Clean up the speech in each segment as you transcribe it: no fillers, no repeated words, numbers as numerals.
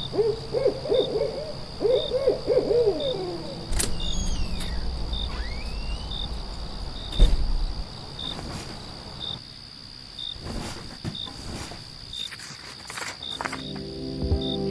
Hey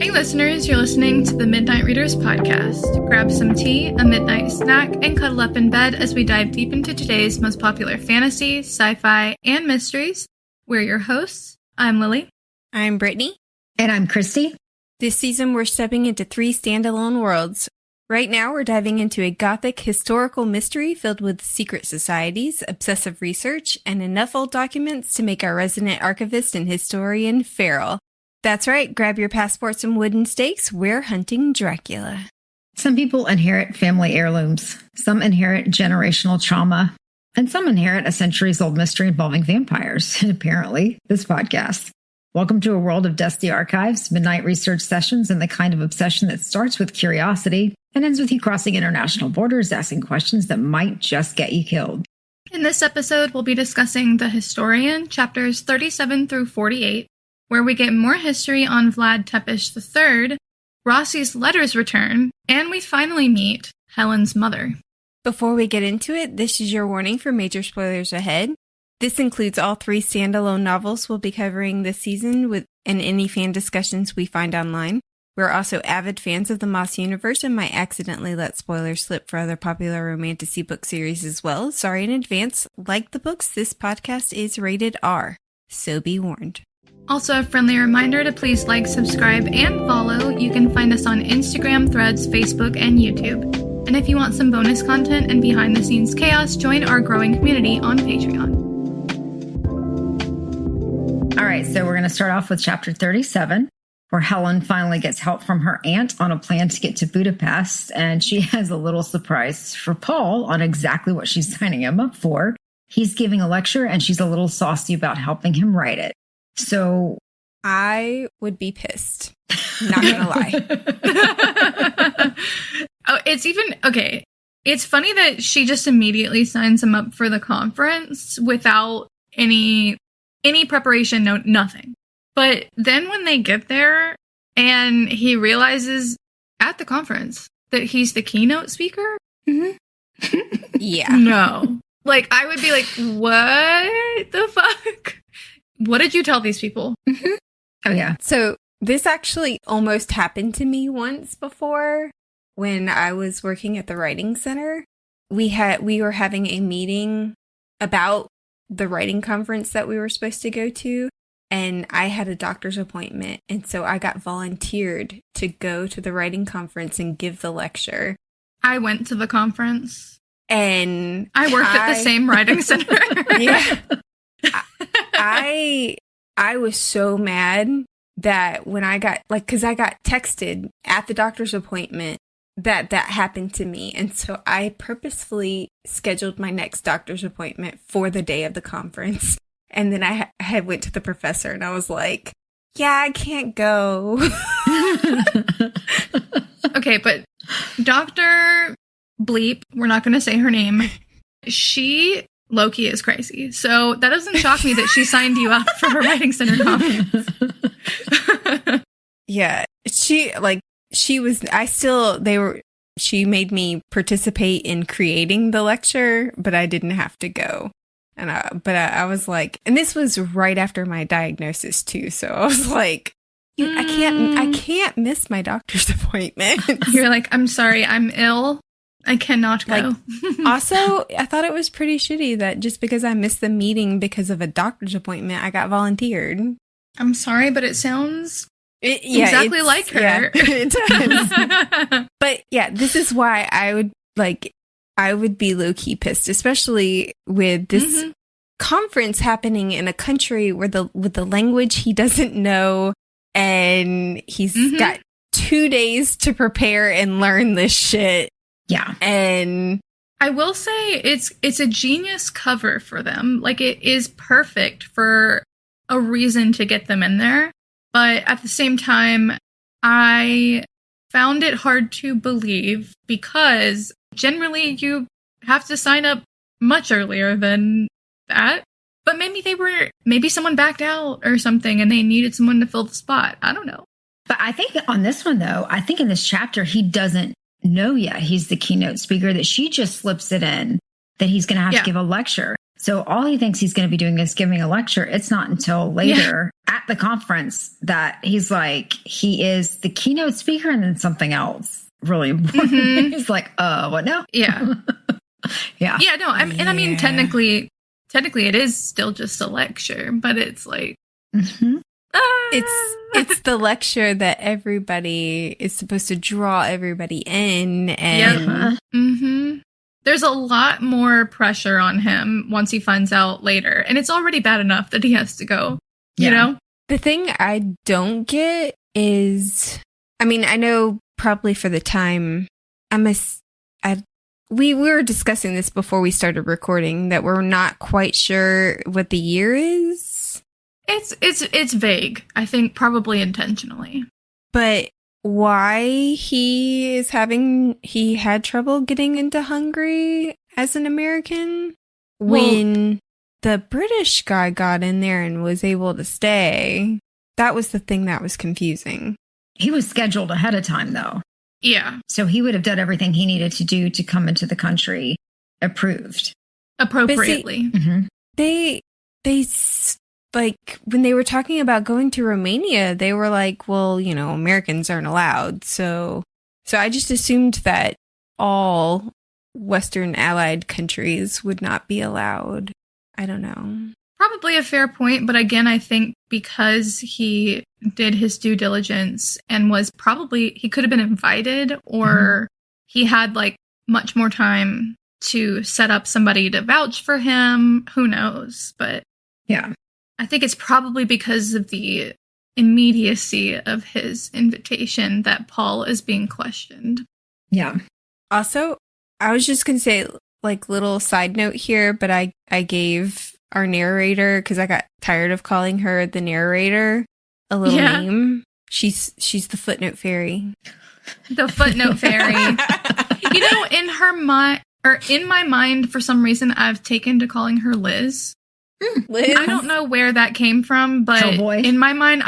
listeners, you're listening to the Midnight Readers podcast. Grab some tea, a midnight snack, and cuddle up in bed as we dive deep into today's most popular fantasy, sci-fi, and mysteries. We're your hosts. I'm Lily. I'm Brittany. And I'm Christy. This season we're stepping into 3 standalone worlds. Right now we're diving into a gothic historical mystery filled with secret societies, obsessive research, and enough old documents to make our resident archivist and historian feral. That's right, grab your passports and wooden stakes. We're hunting Dracula. Some people inherit family heirlooms. Some inherit generational trauma. And some inherit a centuries-old mystery involving vampires. And apparently, this podcast. Welcome to a world of dusty archives, midnight research sessions, and the kind of obsession that starts with curiosity and ends with you crossing international borders, asking questions that might just get you killed. In this episode, we'll be discussing The Historian, chapters 37 through 48, where we get more history on Vlad Tepes III, Rossi's letters return, and we finally meet Helen's mother. Before we get into it, this is your warning for major spoilers ahead. This includes all 3 standalone novels we'll be covering this season and any fan discussions we find online. We're also avid fans of the Moss universe and might accidentally let spoilers slip for other popular romantasy book series as well. Sorry in advance. Like the books, this podcast is rated R, so be warned. Also, a friendly reminder to please like, subscribe, and follow. You can find us on Instagram, Threads, Facebook, and YouTube. And if you want some bonus content and behind-the-scenes chaos, join our growing community on Patreon. All right, so we're going to start off with chapter 37, where Helen finally gets help from her aunt on a plan to get to Budapest, and she has a little surprise for Paul on exactly what she's signing him up for. He's giving a lecture, and she's a little saucy about helping him write it. So I would be pissed. Not gonna lie. Oh, okay. It's funny that she just immediately signs him up for the conference without any preparation, nothing. But then when they get there and he realizes at the conference that he's the keynote speaker. Mm-hmm. Yeah. No. Like, I would be like, what the fuck? What did you tell these people? Mm-hmm. Oh, yeah. So this actually almost happened to me once before when I was working at the writing center. We were having a meeting about the writing conference that we were supposed to go to, and I had a doctor's appointment, and so I got volunteered to go to the writing conference and give the lecture. I went to the conference. And I worked at the same writing center. Yeah. I was so mad that when I got, because I got texted at the doctor's appointment that happened to me. And so I purposefully scheduled my next doctor's appointment for the day of the conference. And then I went to the professor and I was like, yeah, I can't go. Okay, but Dr. Bleep, we're not going to say her name. She low-key is crazy. So that doesn't shock me that she signed you up for her writing center conference. Yeah. She made me participate in creating the lecture, but I didn't have to go. And I was like, and this was right after my diagnosis too. So I was like, I can't miss my doctor's appointment. You're like, I'm sorry, I'm ill. I cannot go. Also, I thought it was pretty shitty that just because I missed the meeting because of a doctor's appointment, I got volunteered. I'm sorry, but it sounds exactly like her. Yeah, it does. But yeah, this is why I would be low-key pissed, especially with this conference happening in a country with the language he doesn't know, and he's got 2 days to prepare and learn this shit. Yeah. And I will say it's a genius cover for them. Like, it is perfect for a reason to get them in there. But at the same time, I found it hard to believe because generally you have to sign up much earlier than that. But maybe someone backed out or something and they needed someone to fill the spot. I don't know. But I think on this one, though, I think in this chapter, he doesn't know yet he's the keynote speaker, that she just slips it in that he's going to have to give a lecture. So all he thinks he's going to be doing is giving a lecture. It's not until later at the conference that he's like, he is the keynote speaker and then something else really important. Mm-hmm. He's like, what now? Yeah. Yeah. Yeah, no, and I mean, technically it is still just a lecture, but it's like, it's the lecture that everybody is supposed to draw everybody in. And there's a lot more pressure on him once he finds out later. And it's already bad enough that he has to go, you know? The thing I don't get is, I mean, I know probably for the time, we were discussing this before we started recording, that we're not quite sure what the year is. It's vague. I think probably intentionally. But why he had trouble getting into Hungary as an American when the British guy got in there and was able to stay. That was the thing that was confusing. He was scheduled ahead of time, though. Yeah. So he would have done everything he needed to do to come into the country approved. Appropriately. They like, when they were talking about going to Romania, they were like, well, you know, Americans aren't allowed. So I just assumed that all Western allied countries would not be allowed. I don't know. Probably a fair point. But again, I think because he did his due diligence and he could have been invited, or he had like much more time to set up somebody to vouch for him. Who knows? But yeah. I think it's probably because of the immediacy of his invitation that Paul is being questioned. Yeah. Also, I was just going to say, like, little side note here, but I gave our narrator, because I got tired of calling her the narrator, a little name. She's the footnote fairy. The footnote fairy. You know, in my mind, for some reason, I've taken to calling her Liz. Liz? I don't know where that came from, but Hellboy. In my mind,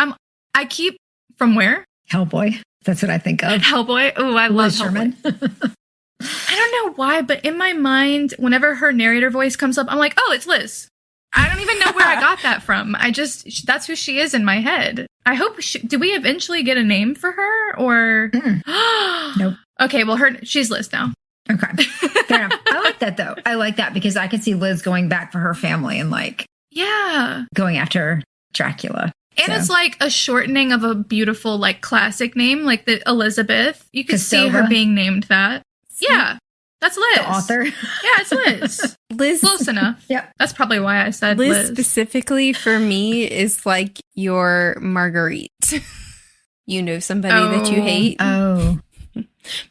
I keep from where? Hellboy. That's what I think of. Hellboy. Oh, I love Sherman. Hellboy. I don't know why, but in my mind, whenever her narrator voice comes up, I'm like, oh, it's Liz. I don't even know where I got that from. That's who she is in my head. I hope do we eventually get a name for her, or? Nope. Okay, well, she's Liz now. Okay. Fair enough. I like that, though. I like that because I could see Liz going back for her family and going after Dracula. And it's like a shortening of a beautiful, like, classic name, like the Elizabeth. You could see her being named that. Yeah, that's Liz. The author. Yeah, it's Liz. Liz. Close enough. Yep. That's probably why I said Liz. Liz. Specifically for me is like your Marguerite. You know somebody that you hate. Oh.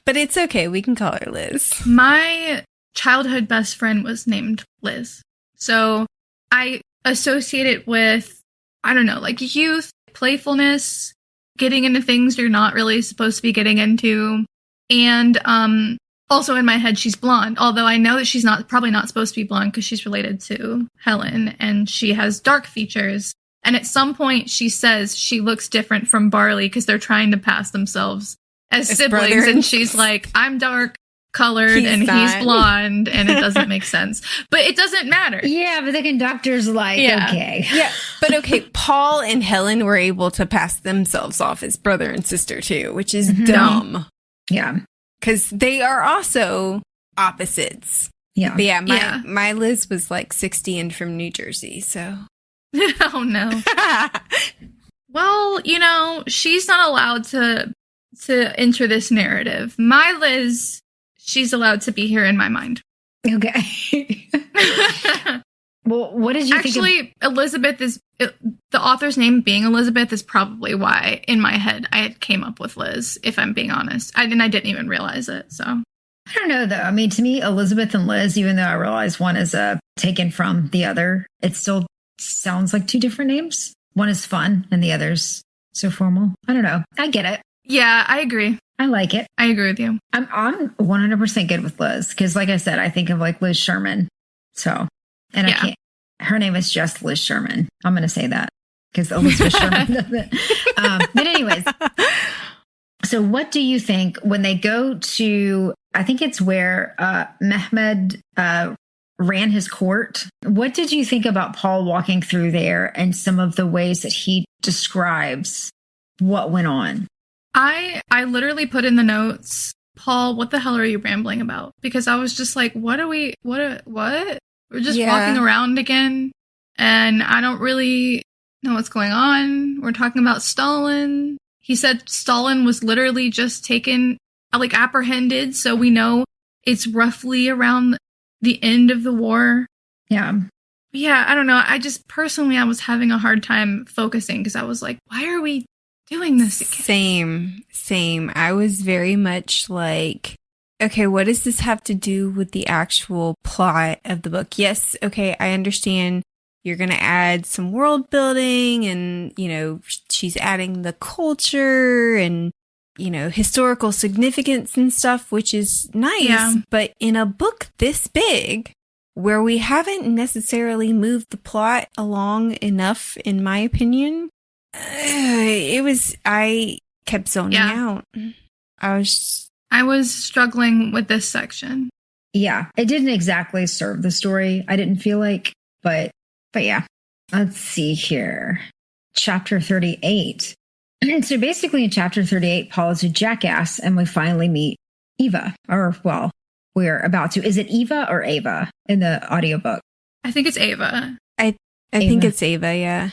But it's okay. We can call her Liz. My childhood best friend was named Liz. So I associate it with, I don't know, like youth, playfulness, getting into things you're not really supposed to be getting into. And also in my head, she's blonde. Although I know that she's probably not supposed to be blonde because she's related to Helen and she has dark features. And at some point she says she looks different from Barley because they're trying to pass themselves as siblings, brothers. and she's like, I'm dark colored and he's blonde, and it doesn't make sense. But it doesn't matter. Yeah, but the conductor's like, okay. Yeah, but okay, Paul and Helen were able to pass themselves off as brother and sister too, which is dumb. Yeah. Because they are also opposites. Yeah. But yeah, my Liz was like 60 and from New Jersey, so. Oh, no. Well, you know, she's not allowed to enter this narrative. My Liz, she's allowed to be here in my mind. Okay. Well, what did you think? Actually, Elizabeth is the author's name being Elizabeth is probably why in my head I came up with Liz, if I'm being honest. I didn't even realize it. So I don't know, though. I mean, to me, Elizabeth and Liz, even though I realize one is taken from the other, it still sounds like two different names. One is fun and the other's so formal. I don't know. I get it. Yeah, I agree. I like it. I agree with you. I'm 100% good with Liz because, like I said, I think of like Liz Sherman. So, and I can't. Her name is just Liz Sherman. I'm going to say that. because Elizabeth Sherman doesn't. But anyways, so what do you think when they go to, I think it's where Mehmed ran his court. What did you think about Paul walking through there and some of the ways that he describes what went on? I literally put in the notes, Paul, what the hell are you rambling about? Because I was just like, what? We're just walking around again, and I don't really know what's going on. We're talking about Stalin. He said Stalin was literally just taken, like apprehended, so we know it's roughly around the end of the war. Yeah. Yeah, I don't know. I was having a hard time focusing because I was like, why are we doing this again? Same. I was very much like, okay, what does this have to do with the actual plot of the book? Yes, okay, I understand you're going to add some world building and, she's adding the culture and, historical significance and stuff, which is nice. Yeah. But in a book this big, where we haven't necessarily moved the plot along enough, in my opinion, I kept zoning out. I was struggling with this section. Yeah, it didn't exactly serve the story, I didn't feel like, but yeah. Let's see here. Chapter 38. So basically in chapter 38, Paul is a jackass and we finally meet Eva. We're about to. Is it Eva or Ava in the audiobook? I think it's Ava. I think it's Ava, yeah.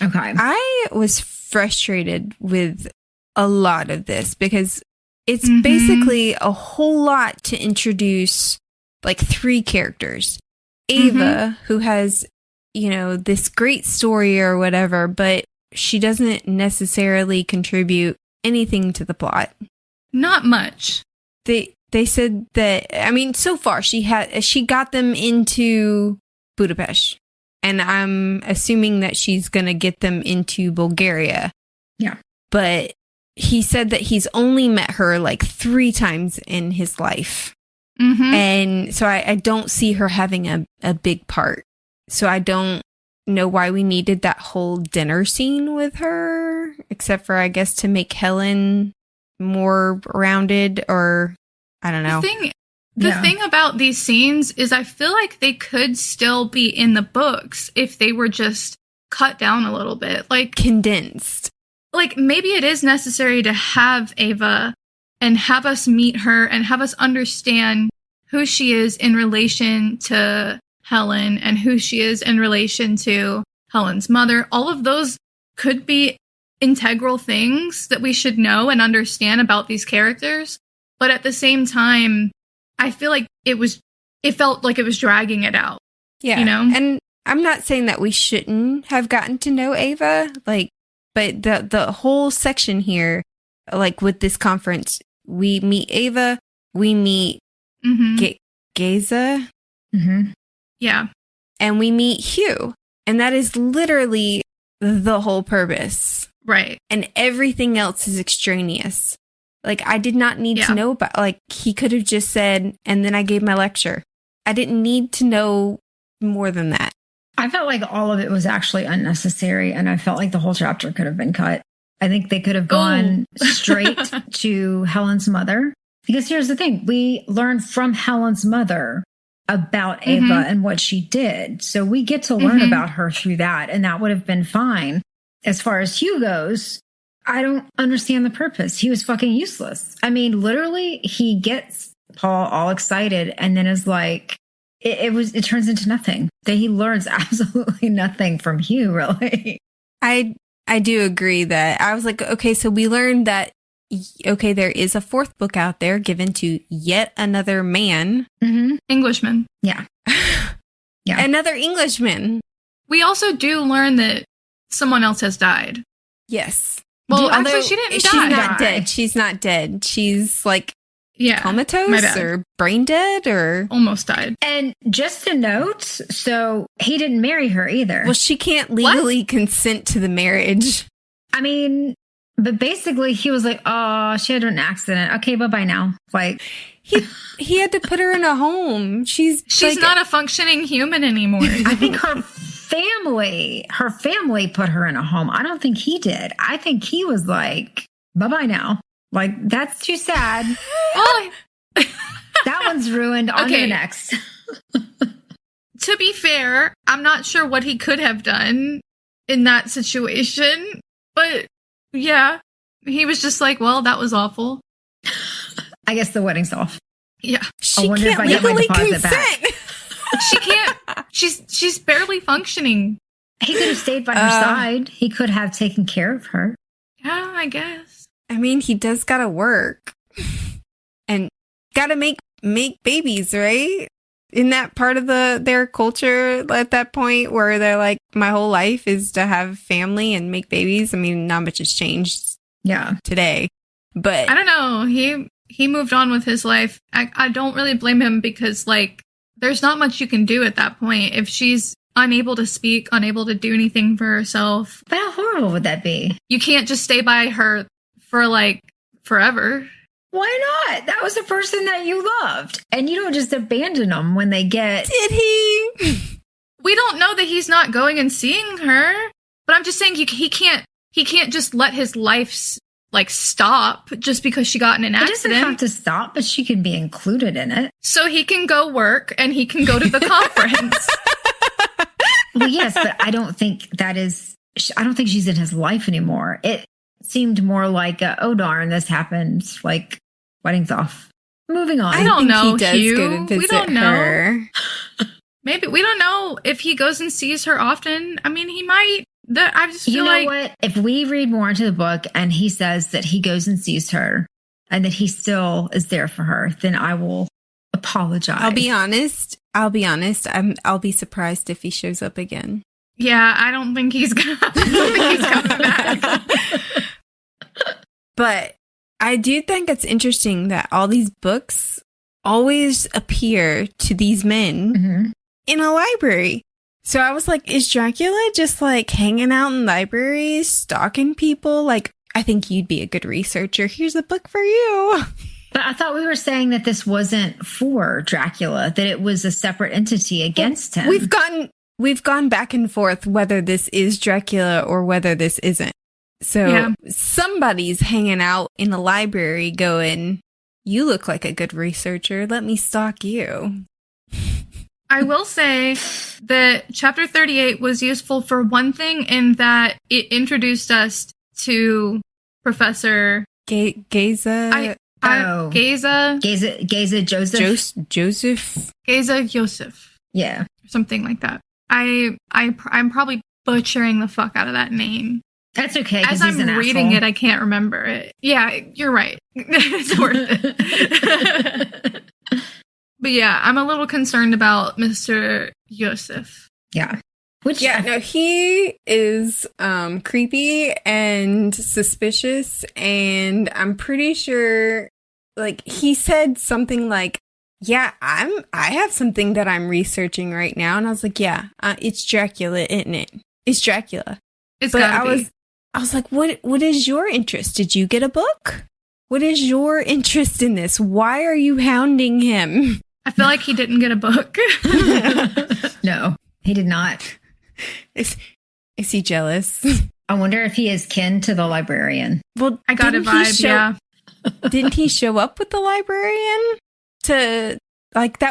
Okay. I was frustrated with a lot of this because it's basically a whole lot to introduce like 3 characters. Ava, who has, this great story or whatever, but she doesn't necessarily contribute anything to the plot. Not much. They said that, so far she got them into Budapest. And I'm assuming that she's going to get them into Bulgaria. Yeah. But he said that he's only met her like 3 times in his life. And so I don't see her having a big part. So I don't know why we needed that whole dinner scene with her, except for, I guess, to make Helen more rounded, or I don't know. The thing about these scenes is I feel like they could still be in the books if they were just cut down a little bit. Like condensed. Like maybe it is necessary to have Ava and have us meet her and have us understand who she is in relation to Helen and who she is in relation to Helen's mother. All of those could be integral things that we should know and understand about these characters. But at the same time, I feel like it felt like it was dragging it out. Yeah. And I'm not saying that we shouldn't have gotten to know Ava, but the whole section here, like with this conference, we meet Ava, we meet Géza. Yeah. And we meet Hugh. And that is literally the whole purpose. Right. And everything else is extraneous. Like, I did not need to know about, like, he could have just said, and then I gave my lecture. I didn't need to know more than that. I felt like all of it was actually unnecessary, and I felt like the whole chapter could have been cut. I think they could have gone straight to Helen's mother. Because here's the thing. We learned from Helen's mother about Ava and what she did. So we get to learn about her through that, and that would have been fine. As far as Hugh goes, I don't understand the purpose. He was fucking useless. I mean, literally, he gets Paul all excited and then is like, it turns into nothing. That he learns absolutely nothing from Hugh, really. I do agree that I was like, okay, so we learned that, okay, there is a 4th book out there given to yet another man. Englishman. Yeah. Yeah. Another Englishman. We also do learn that someone else has died. Yes. Well, actually, she didn't die. She's not dead. She's not dead. She's like comatose or brain dead or almost died. And just a note, so he didn't marry her either. Well, she can't legally consent to the marriage. I mean, but basically he was like, oh, she had an accident. Okay, bye-bye now. Like he had to put her in a home. She's like, not a functioning human anymore. I think her her family put her in a home. I don't think he did. I think he was like, bye-bye now. Like, that's too sad. Oh, That one's ruined. On to the next. to be fair, I'm not sure what he could have done in that situation. But yeah, he was just like, well, that was awful. I guess the wedding's off. Yeah. She can't legally consent. She can't. She's barely functioning. He could have stayed by her side. He could have taken care of her. Yeah, I guess. I mean, he does gotta work. And gotta make babies, right? In that part of their culture at that point where they're like, my whole life is to have family and make babies. I mean, not much has changed today. But I don't know. He moved on with his life. I don't really blame him because, like, there's not much you can do at that point. If she's unable to speak, unable to do anything for herself. But how horrible would that be? You can't just stay by her for, like, forever. Why not? That was a person that you loved. And you don't just abandon them when they get... Did he? We don't know that he's not going and seeing her. But I'm just saying he can't just let his life, like, stop just because she got in an accident. It doesn't have to stop, but she can be included in it. So he can go work and he can go to the conference. Well, yes, but I don't think she's in his life anymore. It seemed more like, oh darn, this happened. Like, wedding's off. Moving on. I don't know, he does Hugh. go to visit We don't know. her. Maybe we don't know if he goes and sees her often. I mean, he might. I just feel like, what? If we read more into the book and he says that he goes and sees her and that he still is there for her, then I will apologize. I'll be honest. I'll be surprised if he shows up again. Yeah, I don't think he's coming back. But I do think it's interesting that all these books always appear to these men in a library. So I was like, is Dracula just like hanging out in libraries, stalking people? Like, I think you'd be a good researcher. Here's a book for you. But I thought we were saying that this wasn't for Dracula, that it was a separate entity against him. We've gone back and forth whether this is Dracula or whether this isn't. So somebody's hanging out in a library going, you look like a good researcher. Let me stalk you. I will say that chapter 38 was useful for one thing in that it introduced us to Professor Géza. Géza József. Joseph. Géza József. Yeah. Something like that. I'm probably butchering the fuck out of that name. That's okay. As I'm reading it, I can't remember it. Yeah, you're right. It's worth it. But yeah, I'm a little concerned about Mr. József. Yeah. He is creepy and suspicious, and I'm pretty sure, like, he said something like, yeah, I have something that I'm researching right now, and I was like, yeah, it's Dracula, isn't it? It's Dracula. I was like, what is your interest? Did you get a book? What is your interest in this? Why are you hounding him? I feel like he didn't get a book. No, he did not. Is he jealous? I wonder if he is kin to the librarian. Well, I got a vibe, Didn't he show up with the librarian? That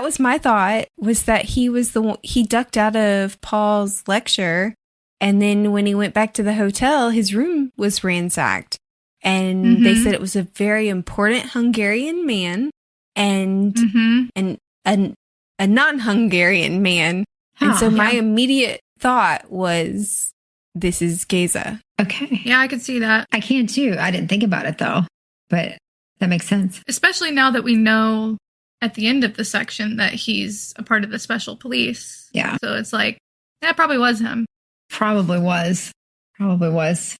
was my thought, was that he was the one, he ducked out of Paul's lecture, and then when he went back to the hotel, his room was ransacked. And they said it was a very important Hungarian man and a non-Hungarian man. And so my immediate thought was, this is Géza. Okay. Yeah, I could see that. I can too. I didn't think about it though, but that makes sense. Especially now that we know at the end of the section that he's a part of the special police. Yeah. So it's like, that probably was him. Probably was.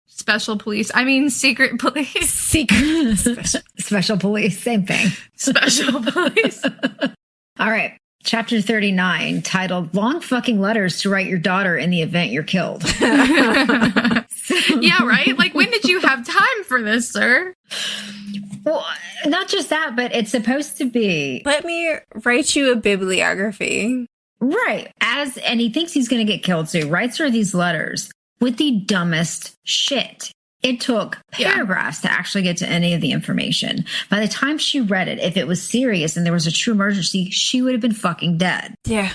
Special police. I mean, secret police. Special police. Same thing. Special police. All right. Chapter 39, titled Long Fucking Letters to Write Your Daughter in the Event You're Killed. Yeah, right? Like, when did you have time for this, sir? Well, not just that, but it's supposed to be. Let me write you a bibliography. Right. And he thinks he's going to get killed, so he writes her these letters with the dumbest shit. It took paragraphs to actually get to any of the information. By the time she read it, if it was serious and there was a true emergency, she would have been fucking dead. Yeah.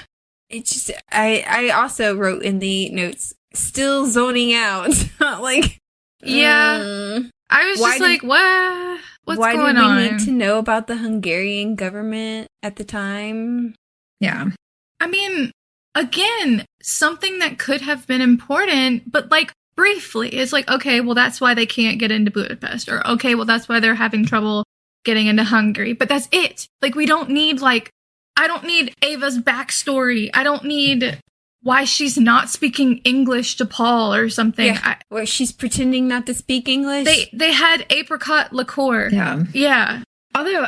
It's just, I also wrote in the notes, still zoning out. Like, yeah. I was just like, what? What's going on? Why did we need to know about the Hungarian government at the time? Yeah. I mean, again, something that could have been important, but like briefly, it's like, okay, well, that's why they can't get into Budapest, or okay, well, that's why they're having trouble getting into Hungary. But that's it. Like, we don't need I don't need Ava's backstory. I don't need why she's not speaking English to Paul or something. Yeah, where she's pretending not to speak English. They had apricot liqueur. Yeah. Yeah. Although,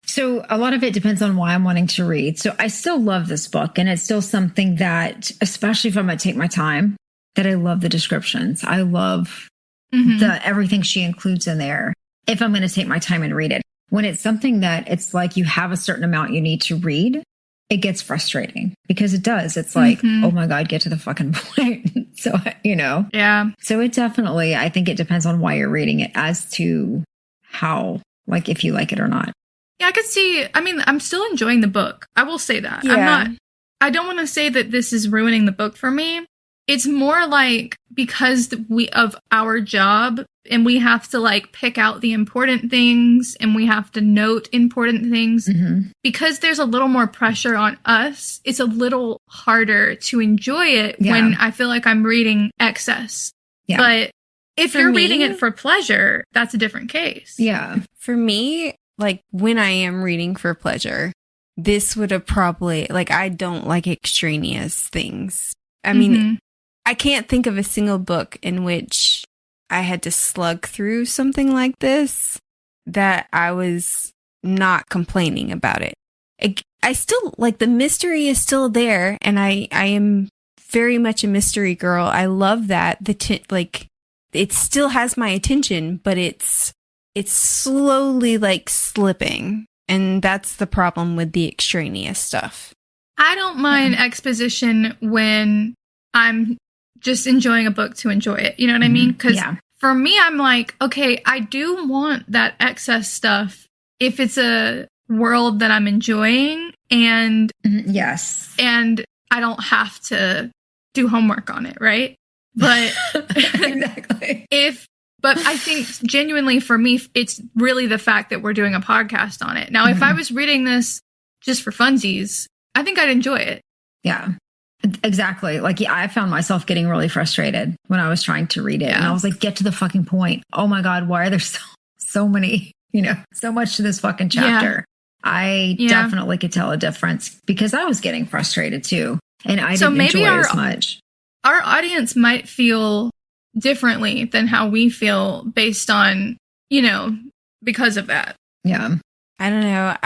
so a lot of it depends on why I'm wanting to read. So I still love this book, and it's still something that, especially if I'm going to take my time, that I love the descriptions. I love everything she includes in there if I'm going to take my time and read it. When it's something that it's like you have a certain amount you need to read, it gets frustrating because it does. It's like, oh my God, get to the fucking point. So, Yeah. So it definitely, I think it depends on why you're reading it as to how, like, if you like it or not. Yeah, I could see. I mean, I'm still enjoying the book. I will say that. Yeah. I don't want to say that this is ruining the book for me. It's more like because of our job and we have to like pick out the important things and we have to note important things. Because there's a little more pressure on us, it's a little harder to enjoy it when I feel like I'm reading excess. Yeah. But if you're reading it for pleasure, that's a different case. Yeah. For me, like when I am reading for pleasure, this would have probably, like, I don't like extraneous things. I mean, I can't think of a single book in which I had to slug through something like this that I was not complaining about it. I still, like, the mystery is still there, and I am very much a mystery girl. I love that. It still has my attention, but it's slowly, like, slipping. And that's the problem with the extraneous stuff. I don't mind exposition when I'm just enjoying a book to enjoy it. You know what I mean? Because for me, I'm like, okay, I do want that excess stuff if it's a world that I'm enjoying and and I don't have to do homework on it, right? But exactly. But I think genuinely for me, it's really the fact that we're doing a podcast on it. Now, if I was reading this just for funsies, I think I'd enjoy it. Yeah, exactly. Like, I found myself getting really frustrated when I was trying to read it. And I was like, get to the fucking point. Oh my God, why are there so many, so much to this fucking chapter? I definitely could tell a difference because I was getting frustrated too. And I didn't enjoy it as much. Our audience might feel differently than how we feel based on, because of that. Yeah. I don't know.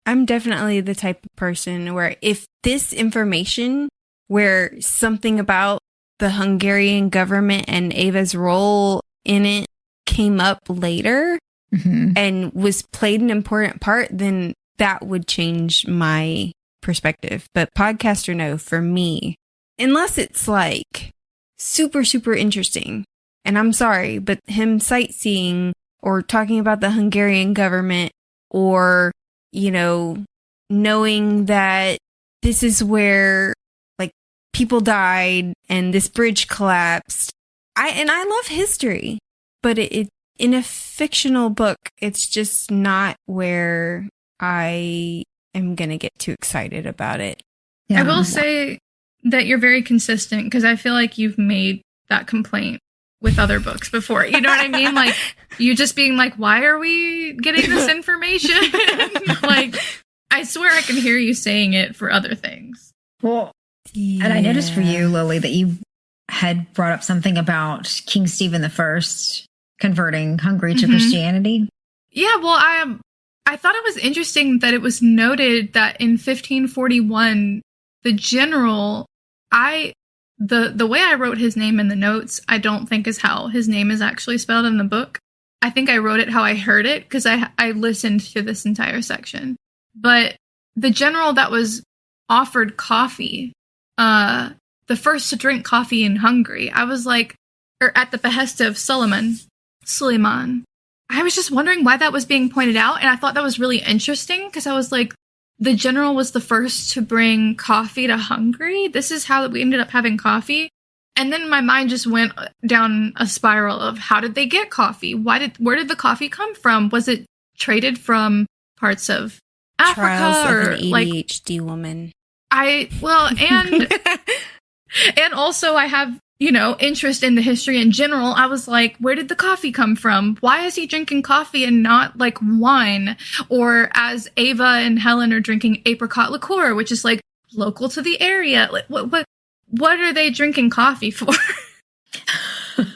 I'm definitely the type of person where if this information, where something about the Hungarian government and Ava's role in it came up later and was played an important part, then that would change my perspective. But podcast or no, for me, unless it's like super, super interesting. And I'm sorry, but him sightseeing or talking about the Hungarian government or, knowing that this is where like people died and this bridge collapsed. I love history, but it in a fictional book, it's just not where I am going to get too excited about it. Yeah. I will say that you're very consistent because I feel like you've made that complaint with other books before. You know what I mean? Like, you just being like, why are we getting this information? Like, I swear I can hear you saying it for other things. Well, and I noticed for you, Lily, that you had brought up something about King Stephen I converting Hungary to Christianity. Yeah, well, I thought it was interesting that it was noted that in 1541, the general, the way I wrote his name in the notes, I don't think is how his name is actually spelled in the book. I think I wrote it how I heard it because I listened to this entire section. But the general that was offered coffee, the first to drink coffee in Hungary. I was like, or at the behest of Suleiman. I was just wondering why that was being pointed out, and I thought that was really interesting because I was like, the general was the first to bring coffee to Hungary. This is how we ended up having coffee. And then my mind just went down a spiral of how did they get coffee? Where did the coffee come from? Was it traded from parts of Africa Trials or of an ADHD woman? And also I have, interest in the history in general. I was like, where did the coffee come from? Why is he drinking coffee and not like wine? Or as Eva and Helen are drinking apricot liqueur, which is like local to the area. Like, what are they drinking coffee for?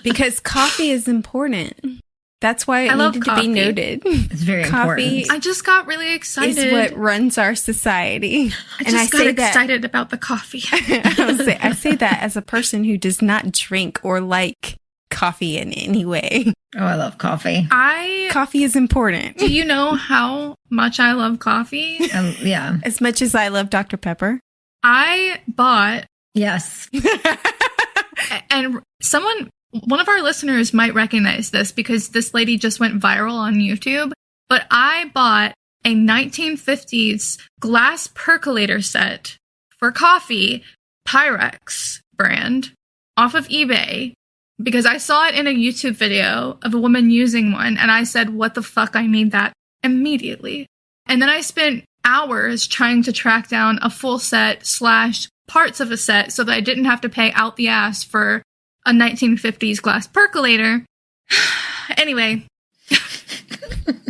Because coffee is important. That's why it needed to be noted. It's very important. I just got really excited. Is what runs our society. I got excited about the coffee. I say that as a person who does not drink or like coffee in any way. Oh, I love coffee. Coffee is important. Do you know how much I love coffee? Yeah. As much as I love Dr. Pepper. I bought... Yes. And one of our listeners might recognize this because this lady just went viral on YouTube, but I bought a 1950s glass percolator set for coffee, Pyrex brand, off of eBay, because I saw it in a YouTube video of a woman using one, and I said, what the fuck, I need that immediately. And then I spent hours trying to track down a full set / parts of a set so that I didn't have to pay out the ass for a 1950s glass percolator. Anyway,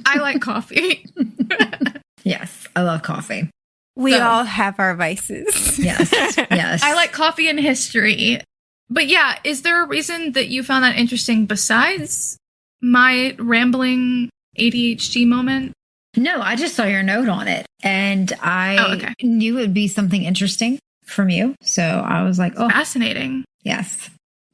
I like coffee. Yes, I love coffee. We all have our vices. Yes, yes. I like coffee and history. But yeah, is there a reason that you found that interesting besides my rambling ADHD moment? No, I just saw your note on it, and I knew it would be something interesting from you. So I was like, oh. Fascinating. Yes.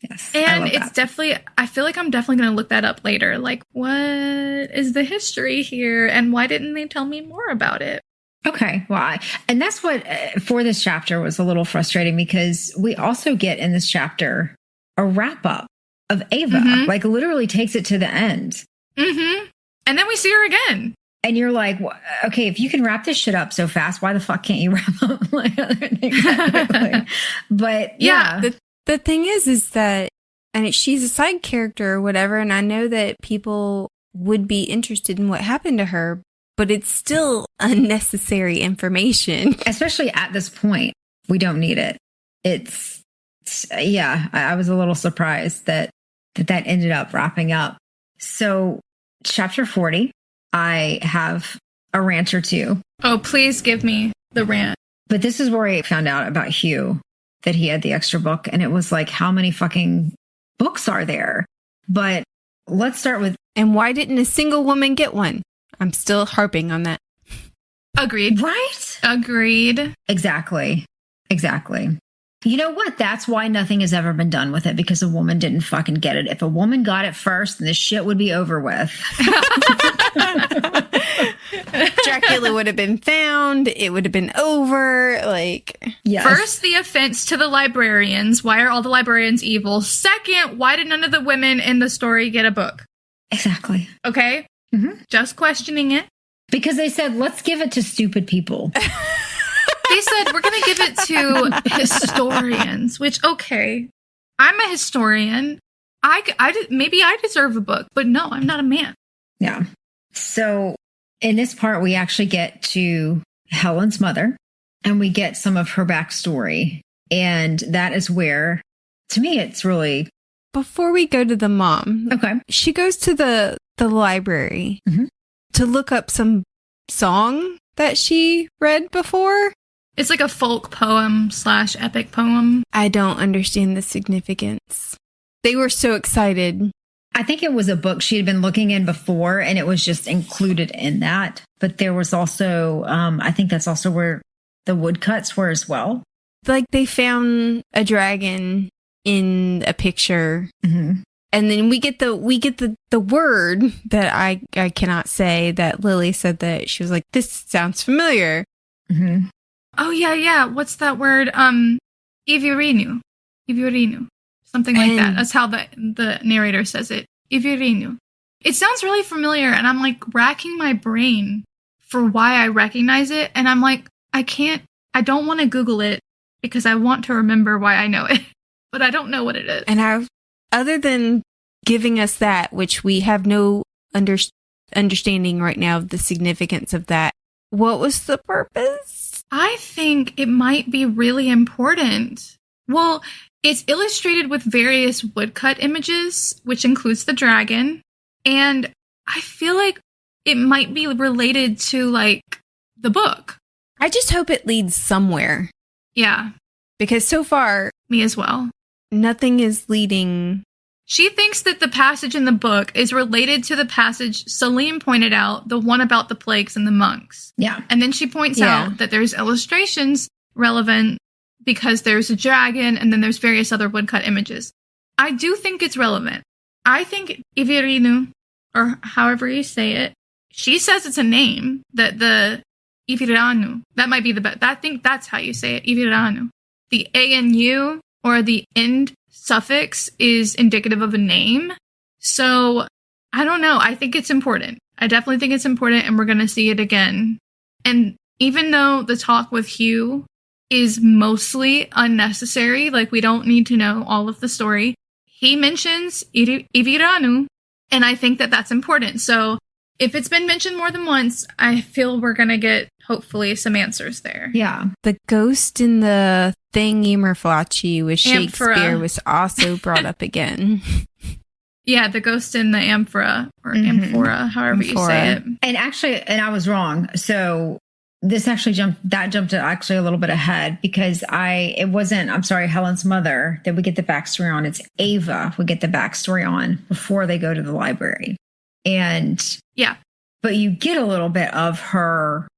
Yes. And it's definitely, I feel like I'm definitely going to look that up later. Like, what is the history here? And why didn't they tell me more about it? Okay. Well, and that's what for this chapter was a little frustrating because we also get in this chapter a wrap up of Eva, like literally takes it to the end. Mm-hmm. And then we see her again. And you're like, okay, if you can wrap this shit up so fast, why the fuck can't you wrap up like other things? But yeah. The thing is that, and she's a side character or whatever, and I know that people would be interested in what happened to her, but it's still unnecessary information. Especially at this point, we don't need it. I was a little surprised that ended up wrapping up. So chapter 40, I have a rant or two. Oh, please give me the rant. But this is where I found out about Hugh, that he had the extra book. And it was like, how many fucking books are there? But let's start with... And why didn't a single woman get one? I'm still harping on that. Agreed. Right? Agreed. Exactly. You know what? That's why nothing has ever been done with it, because a woman didn't fucking get it. If a woman got it first, then this shit would be over with. Dracula would have been found. It would have been over. Yes. First, the offense to the librarians. Why are all the librarians evil? Second, why did none of the women in the story get a book? Exactly. Okay? Mm-hmm. Just questioning it. Because they said, let's give it to stupid people. They said, we're going to give it to historians, which, okay, I'm a historian. Maybe I deserve a book, but no, I'm not a man. Yeah. So in this part, we actually get to Helen's mother and we get some of her backstory. And that is where, to me, it's really... Before we go to the mom, okay, she goes to the library to look up some song that she read before. It's like a folk poem / epic poem. I don't understand the significance. They were so excited. I think it was a book she had been looking in before, and it was just included in that. But there was also, I think that's also where the woodcuts were as well. Like they found a dragon in a picture, and then we get the word that I cannot say, that Lily said that she was like, this sounds familiar. Oh, yeah. What's that word? Ivirinu. Something like that. That's how the narrator says it. Ivirinu. It sounds really familiar, and I'm like racking my brain for why I recognize it, and I'm like, I don't want to Google it because I want to remember why I know it, but I don't know what it is. And other than giving us that, which we have no understanding right now of the significance of that, what was the purpose? I think it might be really important. Well, it's illustrated with various woodcut images, which includes the dragon. And I feel like it might be related to, like, the book. I just hope it leads somewhere. Yeah. Because so far... Me as well. Nothing is leading... She thinks that the passage in the book is related to the passage Salim pointed out, the one about the plagues and the monks. Yeah. And then she points out that there's illustrations relevant because there's a dragon and then there's various other woodcut images. I do think it's relevant. I think Ivirinu, or however you say it, she says it's a name, that the Iviranu, that might be the best. I think that's how you say it, Iviranu. The ANU, or the end suffix, is indicative of a name. So, I don't know. I think it's important. I definitely think it's important, and we're going to see it again. And even though the talk with Hugh is mostly unnecessary, like we don't need to know all of the story, he mentions Iviranu, and I think that that's important. So if it's been mentioned more than once, I feel we're going to get, hopefully, some answers there. Yeah. The ghost in the thingy-merflachi with Shakespeare was also brought up again. Yeah, the ghost in the amphora, or amphora, however you say it. And actually, I was wrong. So this actually jumped actually a little bit ahead, because I'm sorry, Helen's mother that we get the backstory on. It's Eva we get the backstory on before they go to the library. And yeah, but you get a little bit of her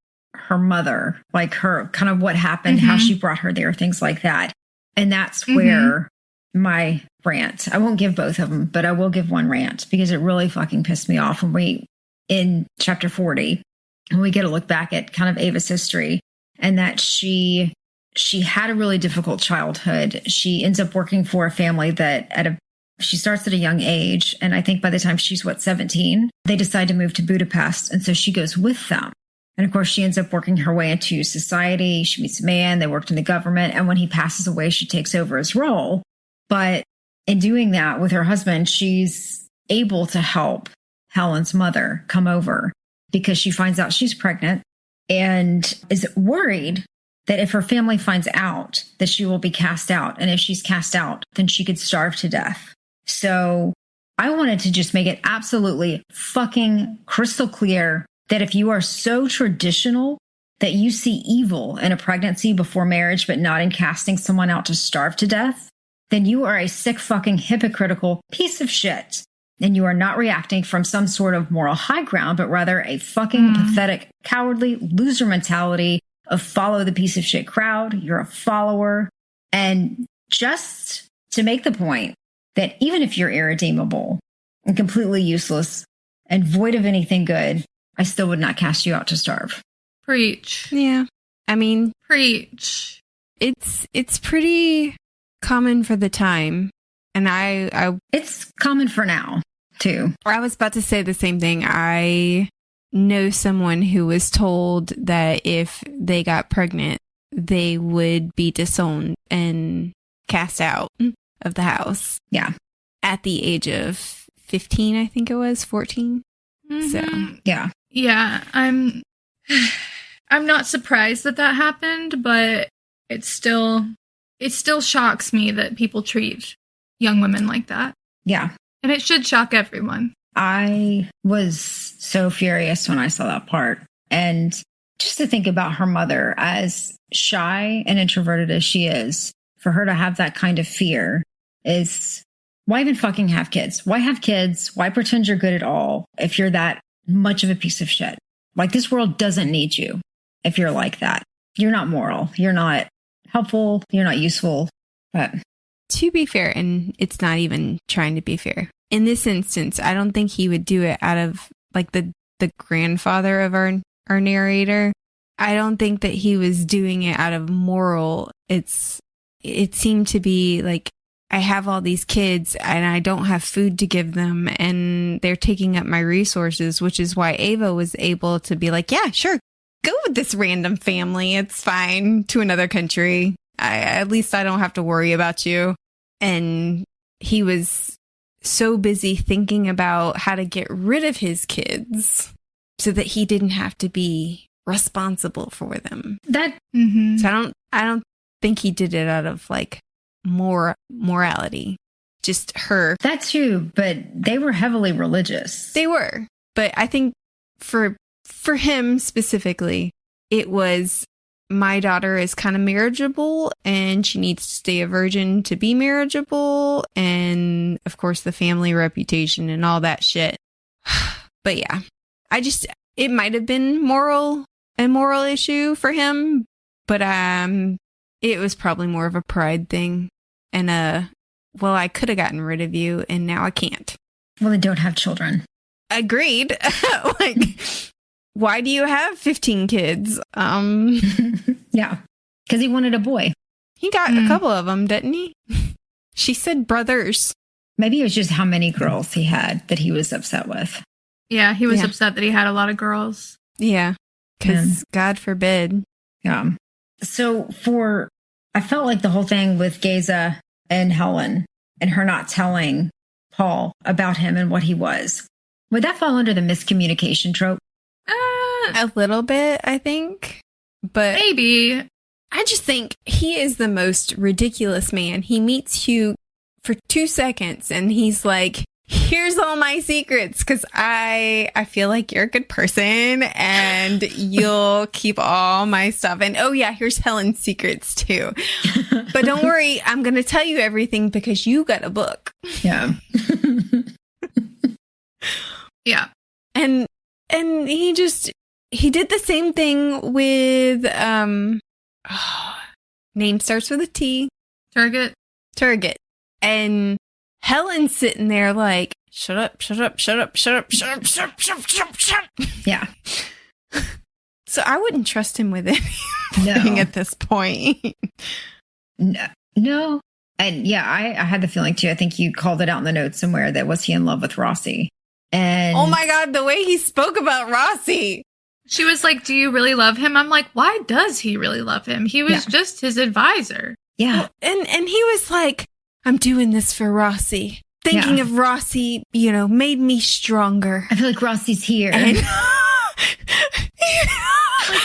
mother, like her kind of what happened, how she brought her there, things like that. And that's where my rant, I won't give both of them, but I will give one rant, because it really fucking pissed me off when in chapter 40, and we get a look back at kind of Ava's history, and that she had a really difficult childhood. She ends up working for a family that she starts at a young age. And I think by the time she's 17, they decide to move to Budapest. And so she goes with them. And of course, she ends up working her way into society. She meets a man, they worked in the government. And when he passes away, she takes over his role. But in doing that with her husband, she's able to help Helen's mother come over, because she finds out she's pregnant and is worried that if her family finds out, that she will be cast out. And if she's cast out, then she could starve to death. So I wanted to just make it absolutely fucking crystal clear that if you are so traditional that you see evil in a pregnancy before marriage, but not in casting someone out to starve to death, then you are a sick fucking hypocritical piece of shit. And you are not reacting from some sort of moral high ground, but rather a fucking pathetic, cowardly loser mentality of follow the piece of shit crowd. You're a follower. And just to make the point that even if you're irredeemable and completely useless and void of anything good, I still would not cast you out to starve. Preach. Yeah. I mean, preach. It's pretty common for the time. And it's common for now, too. I was about to say the same thing. I know someone who was told that if they got pregnant, they would be disowned and cast out of the house. Yeah. At the age of 15, I think it was 14. So, yeah. Yeah, I'm not surprised that happened, but it still shocks me that people treat young women like that. Yeah. And it should shock everyone. I was so furious when I saw that part. And just to think about her mother, as shy and introverted as she is, for her to have that kind of fear is, why even fucking have kids? Why have kids? Why pretend you're good at all if you're that much of a piece of shit? Like, this world doesn't need you if you're like that. You're not moral. You're not helpful. You're not useful. But to be fair, and it's not even trying to be fair, in this instance, I don't think he would do it out of, like, the grandfather of our narrator. I don't think that he was doing it out of moral. It seemed to be like, I have all these kids and I don't have food to give them and they're taking up my resources, which is why Ava was able to be like, yeah, sure, go with this random family. It's fine, to another country. At least I don't have to worry about you. And he was so busy thinking about how to get rid of his kids so that he didn't have to be responsible for them. So I don't think he did it out of like morality. Just her. That's true, but they were heavily religious. They were. But I think for him specifically, it was, my daughter is kind of marriageable and she needs to stay a virgin to be marriageable. And of course, the family reputation and all that shit. But yeah, it might have been a moral issue for him, but it was probably more of a pride thing and well, I could have gotten rid of you and now I can't. Well, they don't have children. Agreed. Like, why do you have 15 kids? Yeah, because he wanted a boy. He got a couple of them, didn't he? She said brothers. Maybe it was just how many girls he had that he was upset with. Yeah, he was upset that he had a lot of girls. Yeah, because God forbid. Yeah. So I felt like the whole thing with Géza and Helen and her not telling Paul about him and what he was, would that fall under the miscommunication trope? A little bit, I think. But maybe. I just think he is the most ridiculous man. He meets Hugh for 2 seconds and he's like, here's all my secrets because I feel like you're a good person and you'll keep all my stuff. And oh yeah, here's Helen's secrets too. But don't worry, I'm going to tell you everything because you got a book. Yeah. Yeah. And he did the same thing with, name starts with a T. Turgot. And Helen's sitting there like, shut up. Yeah. So I wouldn't trust him with anything at this point. No. And yeah, I had the feeling too. I think you called it out in the notes somewhere that was he in love with Rossi? And oh my God, the way he spoke about Rossi. She was like, do you really love him? I'm like, why does he really love him? He was just his advisor. Yeah. Well, and he was like, I'm doing this for Rossi. Thinking of Rossi, made me stronger. I feel like Rossi's here. Like, And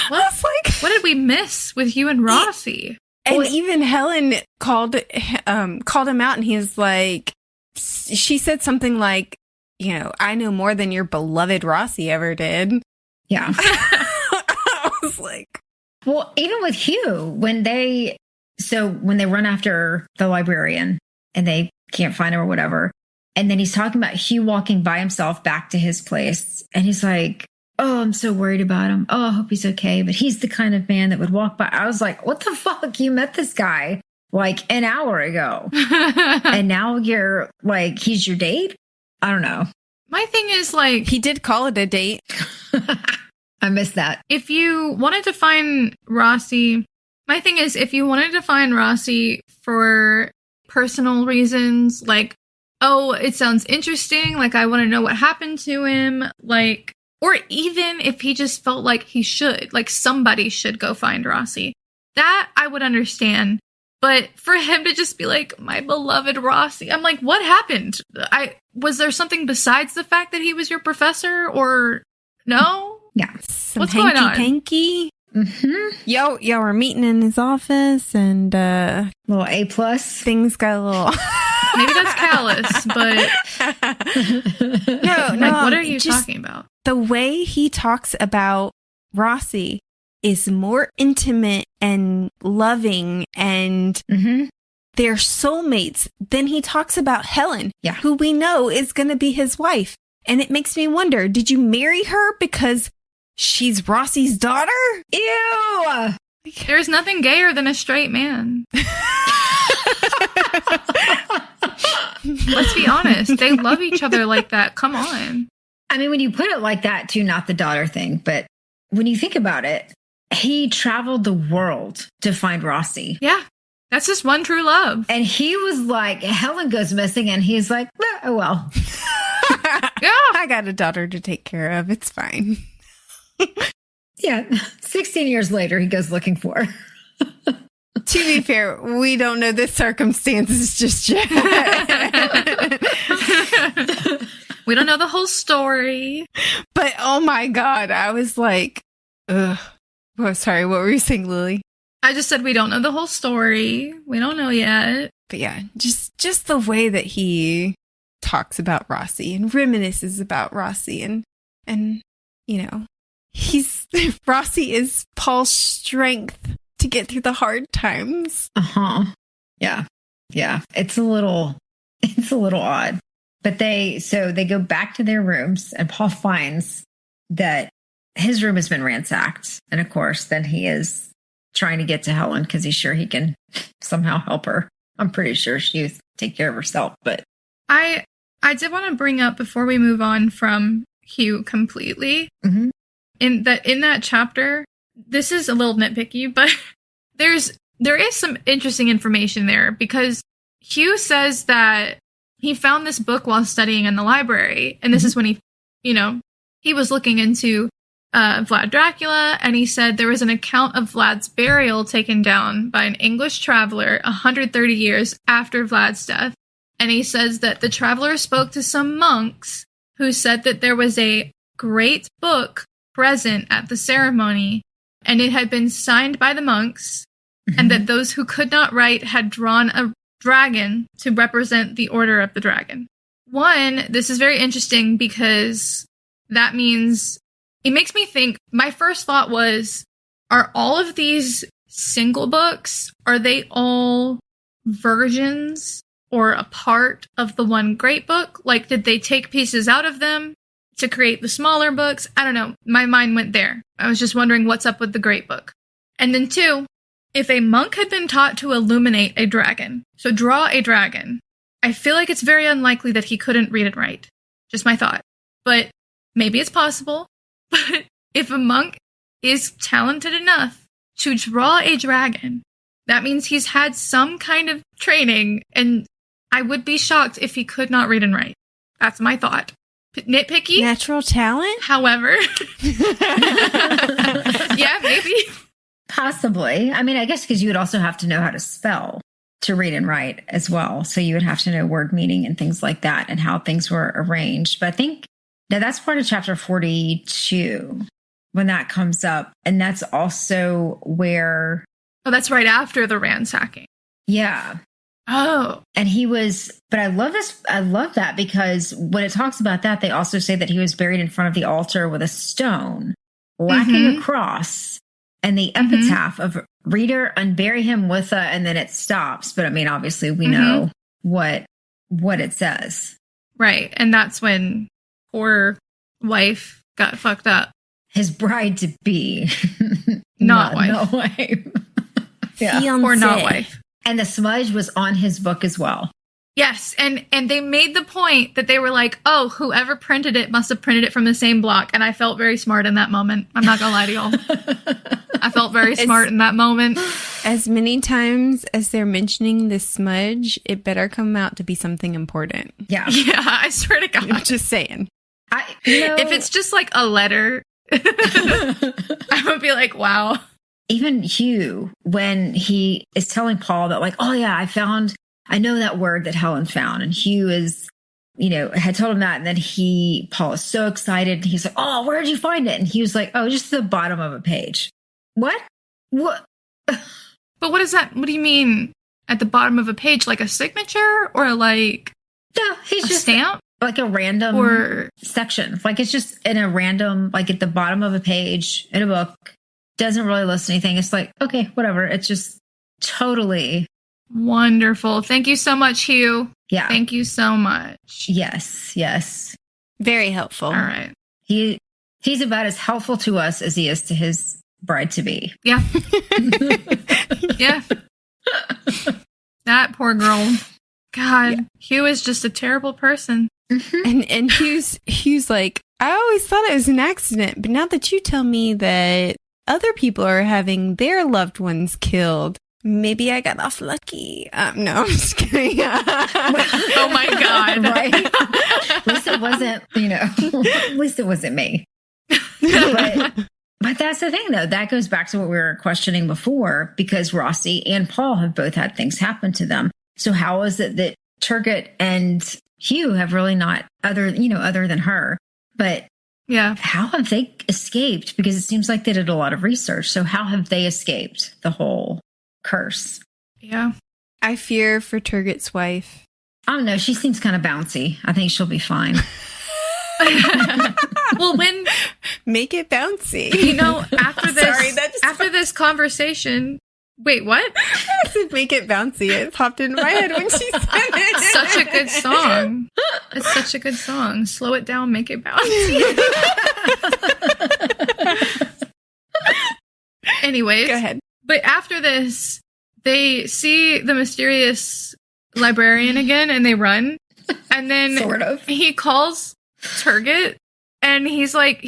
what did we miss with you and Rossi? And even Helen called him out and he was like, she said something like, I know more than your beloved Rossi ever did. Yeah. I was like, well, even with Hugh, when they run after the librarian and they can't find him or whatever, and then he's talking about Hugh walking by himself back to his place, and he's like, oh, I'm so worried about him. Oh, I hope he's okay. But he's the kind of man that would walk by. I was like, what the fuck? You met this guy like an hour ago. And now you're like, he's your date? I don't know. My thing is like, he did call it a date. I missed that. If you wanted to find Rossi, my thing is, if you wanted to find Rossi for personal reasons, like, oh, it sounds interesting, like I want to know what happened to him, like, or even if he just felt like he should, like somebody should go find Rossi, that I would understand. But for him to just be like, my beloved Rossi, I'm like, what happened? Was there something besides the fact that he was your professor, or no? Yeah. What's going on? Hanky. Mm-hmm. Y'all were meeting in his office and little A+. Things got a little maybe that's callous, but no, like, what are you talking about? The way he talks about Rossi is more intimate and loving and they're soulmates than he talks about Helen, who we know is going to be his wife. And it makes me wonder, did you marry her because she's Rossi's daughter? Ew! There's nothing gayer than a straight man. Let's be honest. They love each other like that. Come on. I mean, when you put it like that, too, not the daughter thing, but when you think about it, he traveled the world to find Rossi. Yeah. That's his one true love. And he was like, Helen goes missing, and he's like, oh, well. Yeah. I got a daughter to take care of. It's fine. Yeah. 16 years later, he goes looking for her. To be fair, we don't know the circumstances just yet. We don't know the whole story. But oh my God, I was like, ugh. Oh, sorry, what were you saying, Lily? I just said we don't know the whole story. We don't know yet. But yeah, just the way that he talks about Rossi and reminisces about Rossi and you know, Rossi is Paul's strength to get through the hard times. Uh-huh. Yeah. Yeah. It's a little odd. But they go back to their rooms, and Paul finds that his room has been ransacked. And of course, then he is trying to get to Helen because he's sure he can somehow help her. I'm pretty sure she would take care of herself. But I did want to bring up before we move on from Hugh completely. Mm-hmm. In that chapter, this is a little nitpicky, but there is some interesting information there, because Hugh says that he found this book while studying in the library, and this is when he was looking into Vlad Dracula, and he said there was an account of Vlad's burial taken down by an English traveler 130 years after Vlad's death. And he says that the traveler spoke to some monks who said that there was a great book present at the ceremony, and it had been signed by the monks, and that those who could not write had drawn a dragon to represent the Order of the Dragon. One, this is very interesting because that means, it makes me think, my first thought was, are all of these single books, are they all versions or a part of the one great book? Like, did they take pieces out of them to create the smaller books? I don't know. My mind went there. I was just wondering what's up with the great book. And then two, if a monk had been taught to illuminate a dragon, so draw a dragon, I feel like it's very unlikely that he couldn't read and write. Just my thought. But maybe it's possible. But if a monk is talented enough to draw a dragon, that means he's had some kind of training, and I would be shocked if he could not read and write. That's my thought. Nitpicky? Natural talent? However. Yeah, maybe. possibly. I mean, I guess because you would also have to know how to spell to read and write as well. So you would have to know word meaning and things like that and how things were arranged. But I think now that's part of chapter 42 when that comes up. And that's also where... Oh, that's right after the ransacking. Yeah. Oh. And he was... But I love this. I love that because when it talks about that, they also say that he was buried in front of the altar with a stone, lacking a cross, and the epitaph of "Reader, unbury him with a," and then it stops. But I mean, obviously we know what it says. Right. And that's when poor wife got fucked up. His bride to be. Not wife. Not wife. Yeah. Fiancé. Or not wife. And the smudge was on his book as well. Yes, and they made the point that they were like, oh, whoever printed it must have printed it from the same block. And I felt very smart in that moment. I'm not going to lie to y'all. I felt very smart in that moment. As many times as they're mentioning this smudge, it better come out to be something important. Yeah. Yeah, I swear to God. I'm just saying. If it's just like a letter, I would be like, wow. Even Hugh, when he is telling Paul that like, oh yeah, I know that word that Helen found. And Hugh is, had told him that. And then Paul is so excited. He's like, oh, where did you find it? And he was like, oh, just the bottom of a page. What? What? But what is that? What do you mean at the bottom of a page? Like a signature or like No, he's just stamp? Like a random section. Like it's just in a random, like at the bottom of a page in a book. Doesn't really list anything. It's like, okay, whatever. It's just totally wonderful. Thank you so much, Hugh. Yeah. Thank you so much. Yes. Very helpful. All right. He's about as helpful to us as he is to his bride to be. Yeah. Yeah. That poor girl. God, yeah. Hugh is just a terrible person. And Hugh's like, I always thought it was an accident, but now that you tell me that other people are having their loved ones killed. Maybe I got off lucky. No, I'm just kidding. Oh my God. Right? At least it wasn't, at least it wasn't me. But that's the thing, though. That goes back to what we were questioning before, because Rossi and Paul have both had things happen to them. So how is it that Turgot and Hugh have really not, other than her, but yeah, how have they escaped? Because it seems like they did a lot of research. So how have they escaped the whole curse? Yeah. I fear for Turgot's wife. I don't know. She seems kind of bouncy. I think she'll be fine. Well, when make it bouncy, after this conversation, wait, what? I said make it bouncy. It popped into my head when she said it. Such a good song. It's such a good song. Slow it down, make it bouncy. Anyways, go ahead. But after this, they see the mysterious librarian again, and they run. And then sort of. He calls Turgot, and he's like,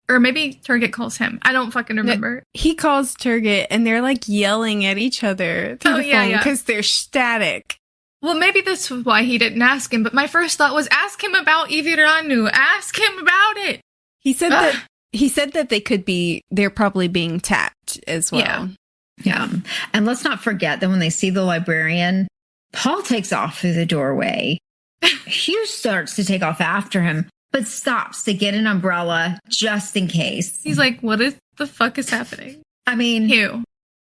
or maybe Turgot calls him. I don't fucking remember. He calls Turgot, and they're like yelling at each other through the phone because they're static. Well, maybe this was why he didn't ask him, but my first thought was, ask him about Iviranu. Ask him about it. He said that they're probably being tapped as well. Yeah. And let's not forget that when they see the librarian, Paul takes off through the doorway. Hugh starts to take off after him, but stops to get an umbrella just in case. He's like, what the fuck is happening? I mean, Hugh.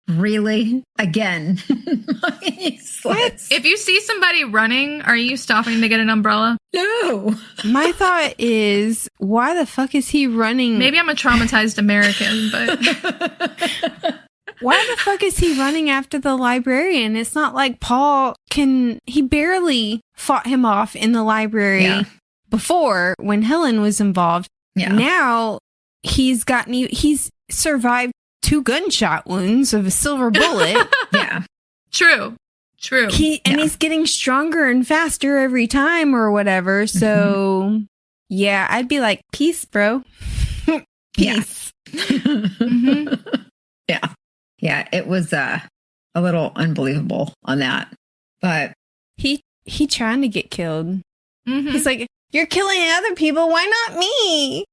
Really? Again? If you see somebody running, are you stopping to get an umbrella? No. My thought is, why the fuck is he running? Maybe I'm a traumatized American, but why the fuck is he running after the librarian? It's not like he barely fought him off in the library before when Helen was involved. Yeah. Now he's survived 2 gunshot wounds of a silver bullet. Yeah. True. He's getting stronger and faster every time or whatever. So yeah, I'd be like, peace, bro. Peace. Yeah. Yeah. It was a little unbelievable on that, but he trying to get killed. Mm-hmm. He's like, you're killing other people. Why not me?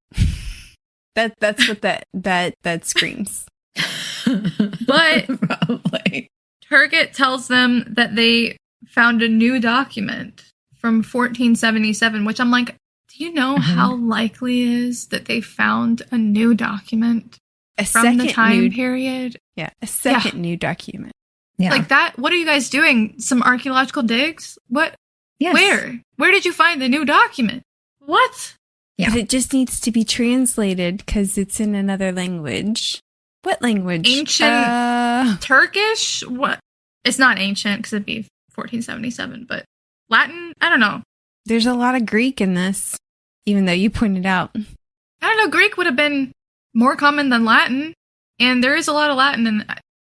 That's what that screams. But probably. Turgot tells them that they found a new document from 1477, which I'm like, do you know how likely it is that they found a new document from the time period? Yeah, a second new document. Yeah. Like that? What are you guys doing? Some archaeological digs? What? Yes. Where did you find the new document? What? Yeah. But it just needs to be translated because it's in another language. What language? Ancient Turkish? What? It's not ancient because it'd be 1477, but Latin? I don't know. There's a lot of Greek in this, even though you pointed out. I don't know. Greek would have been more common than Latin, and there is a lot of Latin in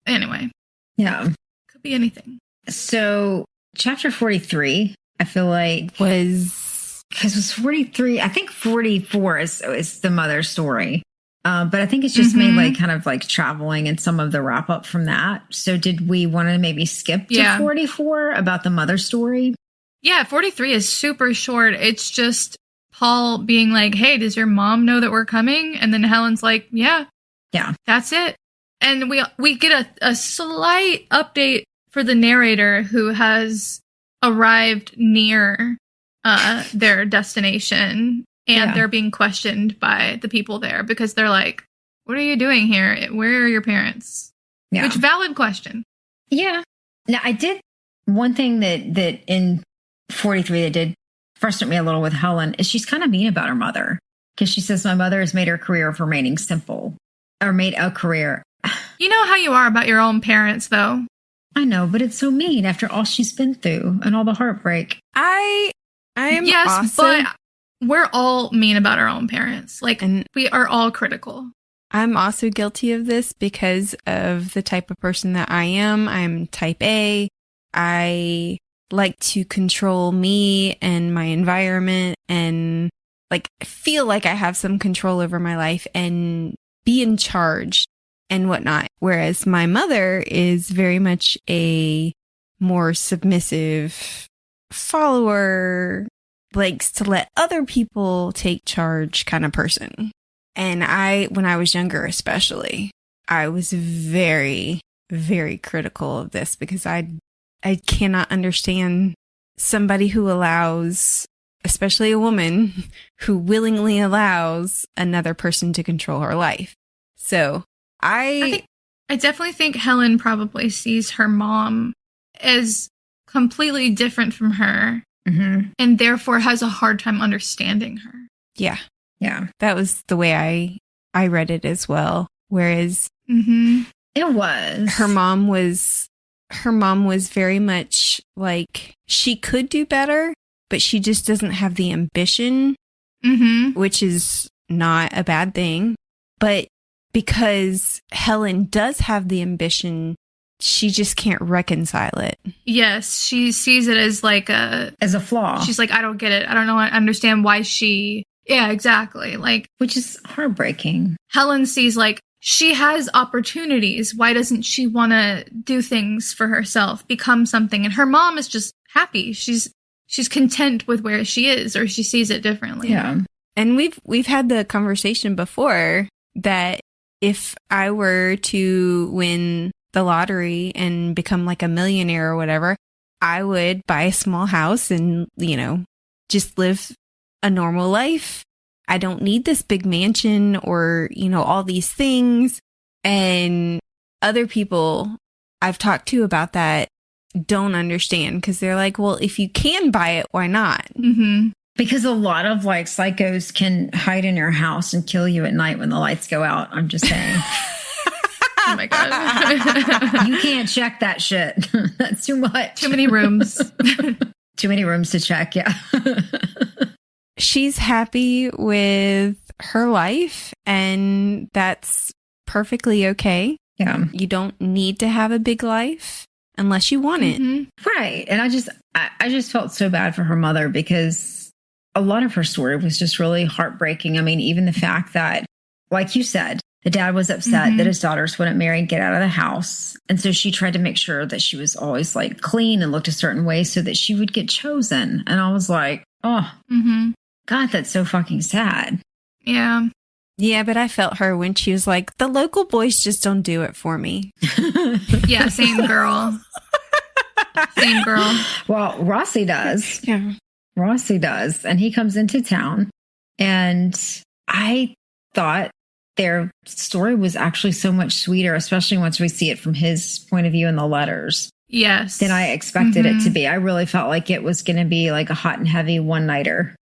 anyway. Yeah. Could be anything. So, chapter 43, I feel like because it was 43. I think 44 is the mother's story. But I think it's just mainly kind of like traveling and some of the wrap up from that. So did we want to maybe skip to 44 about the mother story? Yeah, 43 is super short. It's just Paul being like, hey, does your mom know that we're coming? And then Helen's like, yeah, that's it. And we get a slight update for the narrator who has arrived near their destination. And they're being questioned by the people there because they're like, what are you doing here? Where are your parents? Yeah. Which valid question. Yeah. Now, I did one thing that in 43 that did frustrate me a little with Helen is she's kind of mean about her mother because she says, my mother has made her career of remaining simple or made a career. You know how you are about your own parents, though. I know, but it's so mean after all she's been through and all the heartbreak. I am yes, but we're all mean about our own parents. And we are all critical. I'm also guilty of this because of the type of person that I am. I'm type A. I like to control me and my environment and feel like I have some control over my life and be in charge. and whatnot. Whereas my mother is very much a more submissive follower, likes to let other people take charge kind of person. And when I was younger especially, I was very, very critical of this because I cannot understand somebody who allows, especially a woman, who willingly allows another person to control her life. So I definitely think Helen probably sees her mom as completely different from her, and therefore has a hard time understanding her. Yeah. That was the way I read it as well. Whereas it was her mom was very much like she could do better, but she just doesn't have the ambition, which is not a bad thing. But because Helen does have the ambition, she just can't reconcile it. Yes, she sees it as like a flaw. She's like, I don't get it. I don't know. I understand why she. Yeah, exactly. Like, which is heartbreaking. Helen sees like she has opportunities. Why doesn't she want to do things for herself, become something? And her mom is just happy. She's content with where she is, or she sees it differently. Yeah. And we've had the conversation before that if I were to win the lottery and become like a millionaire or whatever, I would buy a small house and, just live a normal life. I don't need this big mansion or, all these things. And other people I've talked to about that don't understand because they're like, well, if you can buy it, why not? Because a lot of like psychos can hide in your house and kill you at night when the lights go out. I'm just saying. Oh my God. You can't check that shit. That's too much. Too many rooms. Too many rooms to check. Yeah. She's happy with her life, and that's perfectly okay. Yeah. You don't need to have a big life unless you want it. Right. And I just felt so bad for her mother because a lot of her story was just really heartbreaking. I mean, even the fact that, like you said, the dad was upset that his daughters wouldn't marry and get out of the house. And so she tried to make sure that she was always like clean and looked a certain way so that she would get chosen. And I was like, oh, God, that's so fucking sad. Yeah. Yeah, but I felt her when she was like, the local boys just don't do it for me. Yeah, same girl. Same girl. Well, Rossi does. Yeah. Rossi does. And he comes into town. And I thought their story was actually so much sweeter, especially once we see it from his point of view in the letters. Yes. Than I expected it to be. I really felt like it was going to be like a hot and heavy one-nighter.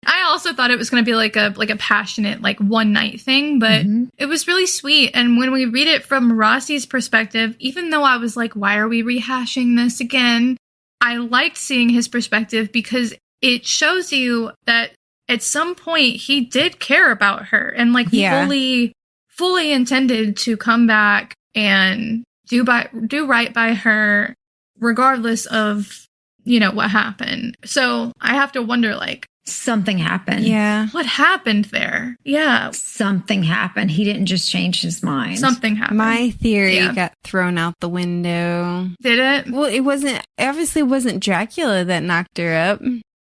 I also thought it was going to be like a passionate, like one night thing, but it was really sweet. And when we read it from Rossi's perspective, even though I was like, why are we rehashing this again? I liked seeing his perspective because it shows you that at some point he did care about her and like fully intended to come back and do right by her regardless of, what happened. So I have to wonder, like, something happened. Yeah. What happened there? Yeah. Something happened. He didn't just change his mind. Something happened. My theory got thrown out the window. Did it? Well, it wasn't Dracula that knocked her up.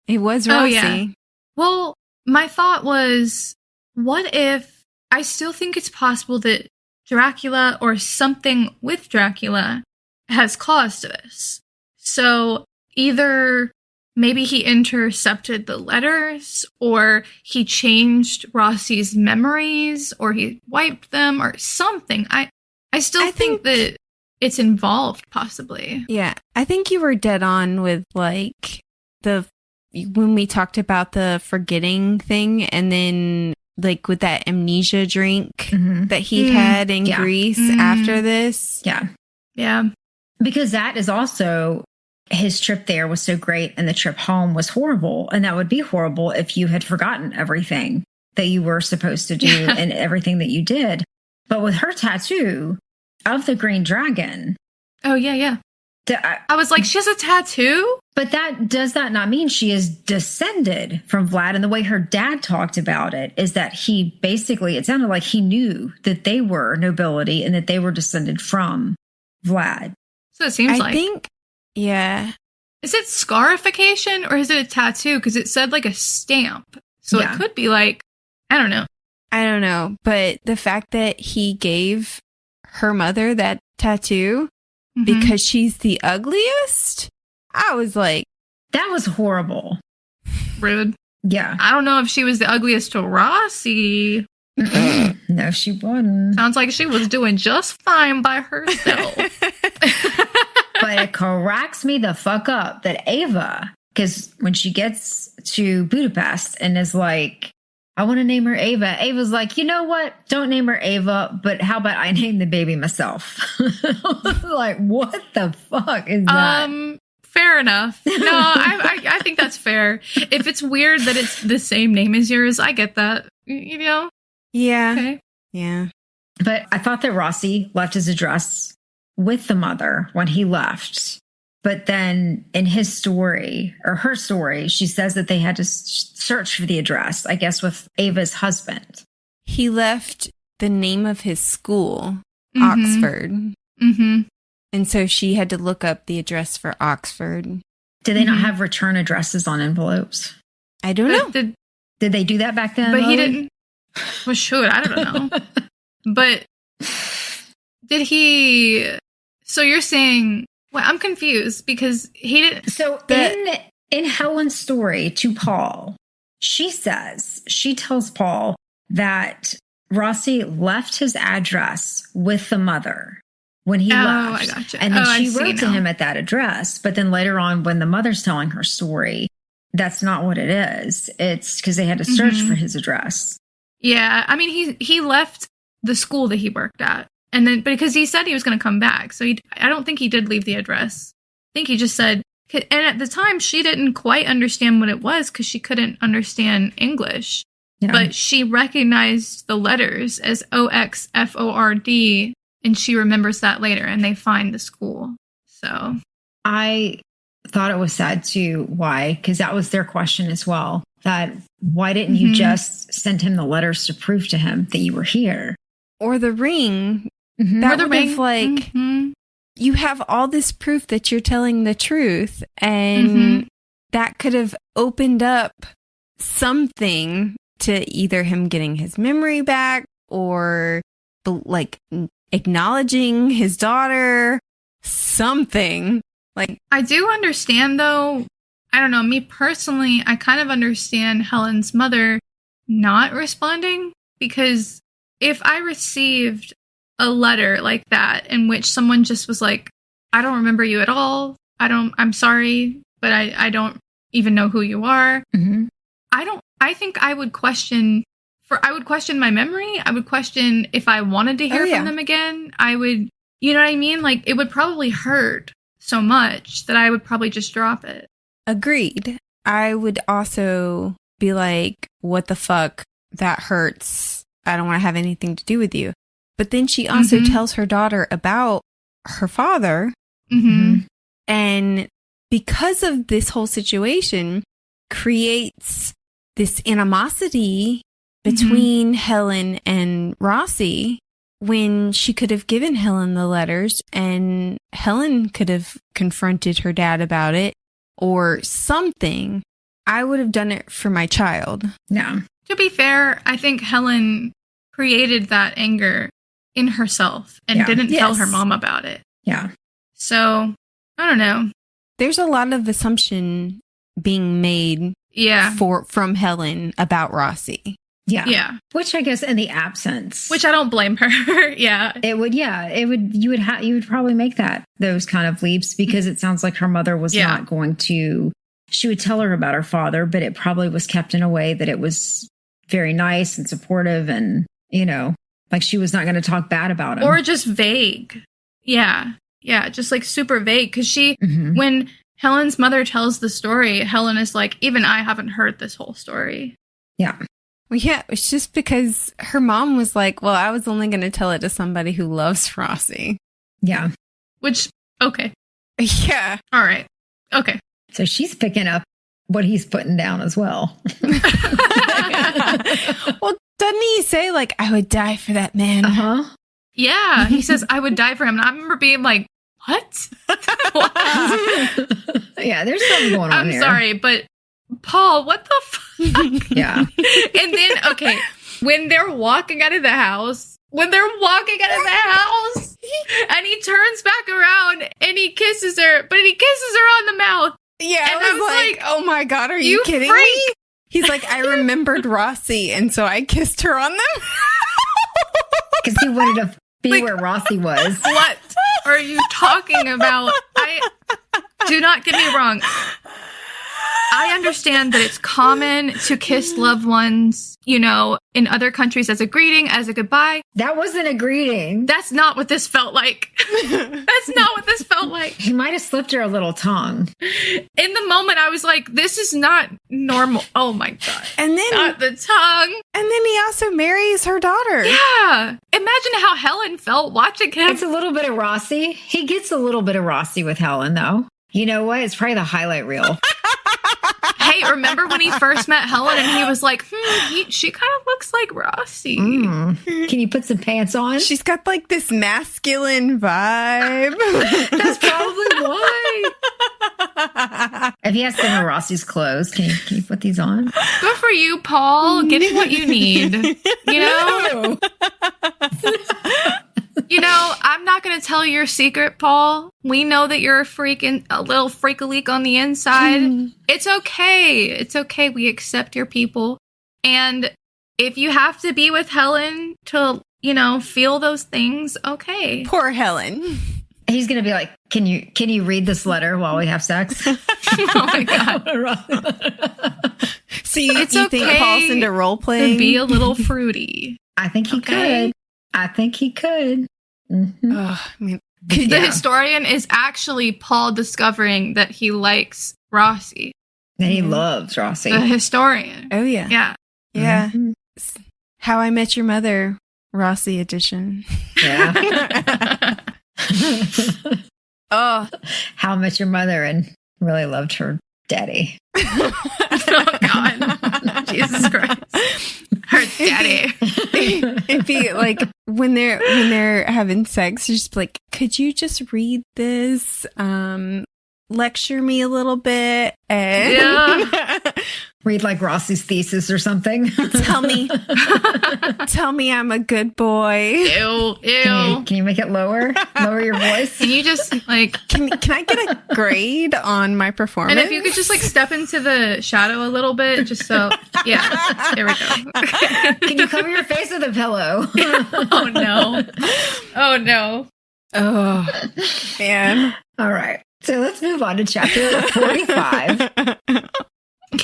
It was Rossi. Oh, yeah. Well, my thought was, what if, I still think it's possible that Dracula or something with Dracula has caused this. So either maybe he intercepted the letters, or he changed Rossi's memories, or he wiped them, or something. I still think that it's involved, possibly. Yeah, I think you were dead on with like when we talked about the forgetting thing, and then like with that amnesia drink that he had in Greece after this. Yeah. Yeah. Because that is also, his trip there was so great and the trip home was horrible. And that would be horrible if you had forgotten everything that you were supposed to do and everything that you did. But with her tattoo of the green dragon. Oh, yeah, yeah. I was like, she has a tattoo? But does that not mean she is descended from Vlad? And the way her dad talked about it is that he basically, it sounded like he knew that they were nobility and that they were descended from Vlad. So it seems I think, yeah. Is it scarification or is it a tattoo? Because it said like a stamp. So it could be like, I don't know. I don't know. But the fact that he gave her mother that tattoo because she's the ugliest, I was like, that was horrible. Rude. Yeah. I don't know if she was the ugliest to Rossi. No, she wasn't. Sounds like she was doing just fine by herself. But it cracks me the fuck up that Eva, because when she gets to Budapest and is like, I want to name her Ava. Ava's like, you know what? Don't name her Ava, but how about I name the baby myself? Like, what the fuck is that? Fair enough. No, I think that's fair. If it's weird that it's the same name as yours, I get that. You know? Yeah. Okay. Yeah. But I thought that Rossi left his address with the mother when he left. But then in his story, or her story, she says that they had to search for the address, I guess, with Ava's husband. He left the name of his school, Oxford. Mm-hmm. And so she had to look up the address for Oxford. Did they not have return addresses on envelopes? I don't know. Did they do that back then? But he didn't. Well, sure, I don't know. But did he... So you're saying... Well, I'm confused because he didn't... So in Helen's story to Paul, she tells Paul that Rossi left his address with the mother when he left. I gotcha. And then she wrote to him at that address. But then later on, when the mother's telling her story, that's not what it is. It's because they had to search for his address. Yeah. I mean, he left the school that he worked at. And then, because he said he was going to come back. So I don't think he did leave the address. I think he just said, and at the time, she didn't quite understand what it was because she couldn't understand English. Yeah. But she recognized the letters as OXFORD, and she remembers that later, and they find the school. So I thought it was sad too. Why? Because that was their question as well. That why didn't you just send him the letters to prove to him that you were here? Or the ring. That would have, like, you have all this proof that you're telling the truth, and that could have opened up something to either him getting his memory back or, like, acknowledging his daughter, something. Like, I do understand, though. I don't know. Me personally, I kind of understand Helen's mother not responding, because if I received a letter like that in which someone just was like, I don't remember you at all. I'm sorry, but I don't even know who you are. I think I would question my memory. I would question if I wanted to hear from them again. I would, you know what I mean? Like, it would probably hurt so much that I would probably just drop it. Agreed. I would also be like, what the fuck? That hurts. I don't want to have anything to do with you. But then she also tells her daughter about her father. And because of this whole situation, creates this animosity between Helen and Rossi, when she could have given Helen the letters and Helen could have confronted her dad about it or something. I would have done it for my child. Yeah. To be fair, I think Helen created that anger in herself and didn't tell her mom about it. Yeah. So, I don't know. There's a lot of assumption being made from Helen about Rossi. Yeah. Which I guess in the absence. Which I don't blame her. You would probably make those kind of leaps, because it sounds like her mother was not going to, she would tell her about her father, but it probably was kept in a way that it was very nice and supportive, and, you know, like she was not going to talk bad about him. Or just vague. Yeah. Yeah. Just like super vague. Because when Helen's mother tells the story, Helen is like, even I haven't heard this whole story. Yeah. Well, yeah, it's just because her mom was like, well, I was only going to tell it to somebody who loves Rossi. Yeah. Which, okay. Yeah. All right. Okay. So she's picking up what he's putting down as well. Well, doesn't he say, like, I would die for that man? Uh-huh. Yeah, he says, I would die for him. And I remember being like, what? Yeah, there's something going on here. I'm sorry, but Paul, what the fuck? Yeah. And then, okay, when they're walking out of the house, and he turns back around and he kisses her, but he kisses her on the mouth. Yeah, And I was like, oh my God, are you kidding freak. me? He's like, I remembered Rossi, and so I kissed her on them. Because he wanted to be where Rossi was. What are you talking about? Do not get me wrong. I understand that it's common to kiss loved ones, you know, in other countries as a greeting, as a goodbye. That wasn't a greeting. That's not what this felt like. That's not what this felt like. He might have slipped her a little tongue. In the moment, I was like, this is not normal. Oh my God. And then, Not the tongue. and then he also marries her daughter. Yeah. Imagine how Helen felt watching him. It's a little bit of Rossi. He gets a little bit of Rossi with Helen, though. You know what? It's probably the highlight reel. Hey, remember when he first met Helen and he was like, she kind of looks like Rossi. Can you put some pants on? She's got like this masculine vibe. That's probably why. If he has some of Rossi's clothes, can you put these on? Good for you, Paul. Getting what you need. You know? You know, I'm not going to tell your secret, Paul. We know that you're a little freak-a-leak on the inside. It's okay. It's okay. We accept your people. And if you have to be with Helen to, you know, feel those things, okay. Poor Helen. He's going to be like, can you read this letter while we have sex? Oh my God. So you It's think okay Paul's into role playing? To be a little fruity. I think he could. I think he could. Mm-hmm. Oh, I mean, The historian is actually Paul discovering that he likes Rossi. And he loves Rossi. The historian. oh yeah. Yeah. Yeah. Mhm. How I Met Your Mother, Rossi edition. Yeah. Oh. How I Met Your Mother and really loved her daddy. Oh God. Jesus Christ. Her daddy. It'd be like when they're having sex, just like, could you just read this? Lecture me a little bit and Yeah. Read like Rossi's thesis or something. tell me I'm a good boy. Ew. Ew. Can you make it lower? Lower your voice? Can you just like, Can I get a grade on my performance? and if you could just like step into the shadow a little bit, just so, yeah, there we go. Can you cover your face with a pillow? Oh no. Oh no. Oh man. All right. So let's move on to chapter 45.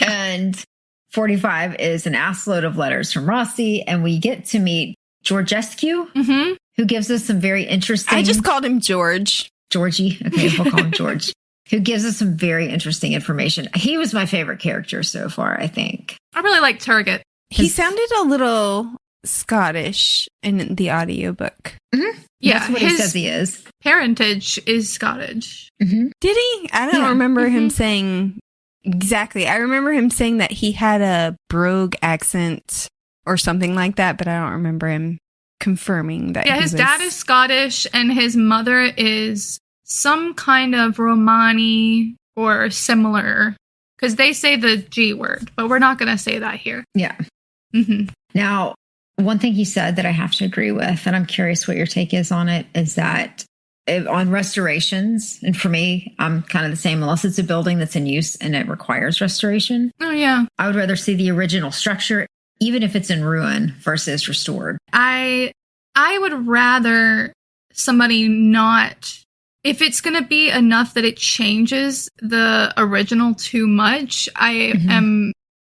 And 45 is an assload of letters from Rossi, and we get to meet Georgescu, Mm-hmm. who gives us some very interesting... I just called him George. Georgie. Okay, we'll call him George. Who gives us some very interesting information. He was my favorite character so far, I think. I really like Turgot. He sounded a little Scottish in the audiobook. Mm-hmm. Yeah, That's what he his says he is. parentage is Scottish. Mm-hmm. Did he? I don't Yeah. remember him Mhm. saying exactly. I remember him saying that he had a brogue accent or something like that, but I don't remember him confirming that. Yeah, his dad is Scottish and his mother is some kind of Romani or similar. Because they say the G word, but we're not going to say that here. Yeah. Mm-hmm. Now, one thing he said that I have to agree with, and I'm curious what your take is on it, is that on restorations, and for me, I'm kind of the same, unless it's a building that's in use and it requires restoration, Oh, yeah. I would rather see the original structure, even if it's in ruin, versus restored. I would rather somebody not... If it's going to be enough that it changes the original too much, I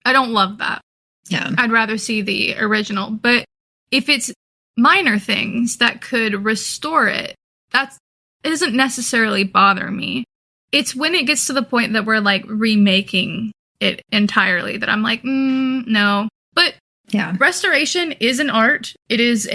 don't love that. Yeah. I'd rather see the original. But if it's minor things that could restore it, it doesn't necessarily bother me. It's when it gets to the point that we're like remaking it entirely that I'm like, no. But Yeah. restoration is an art. It is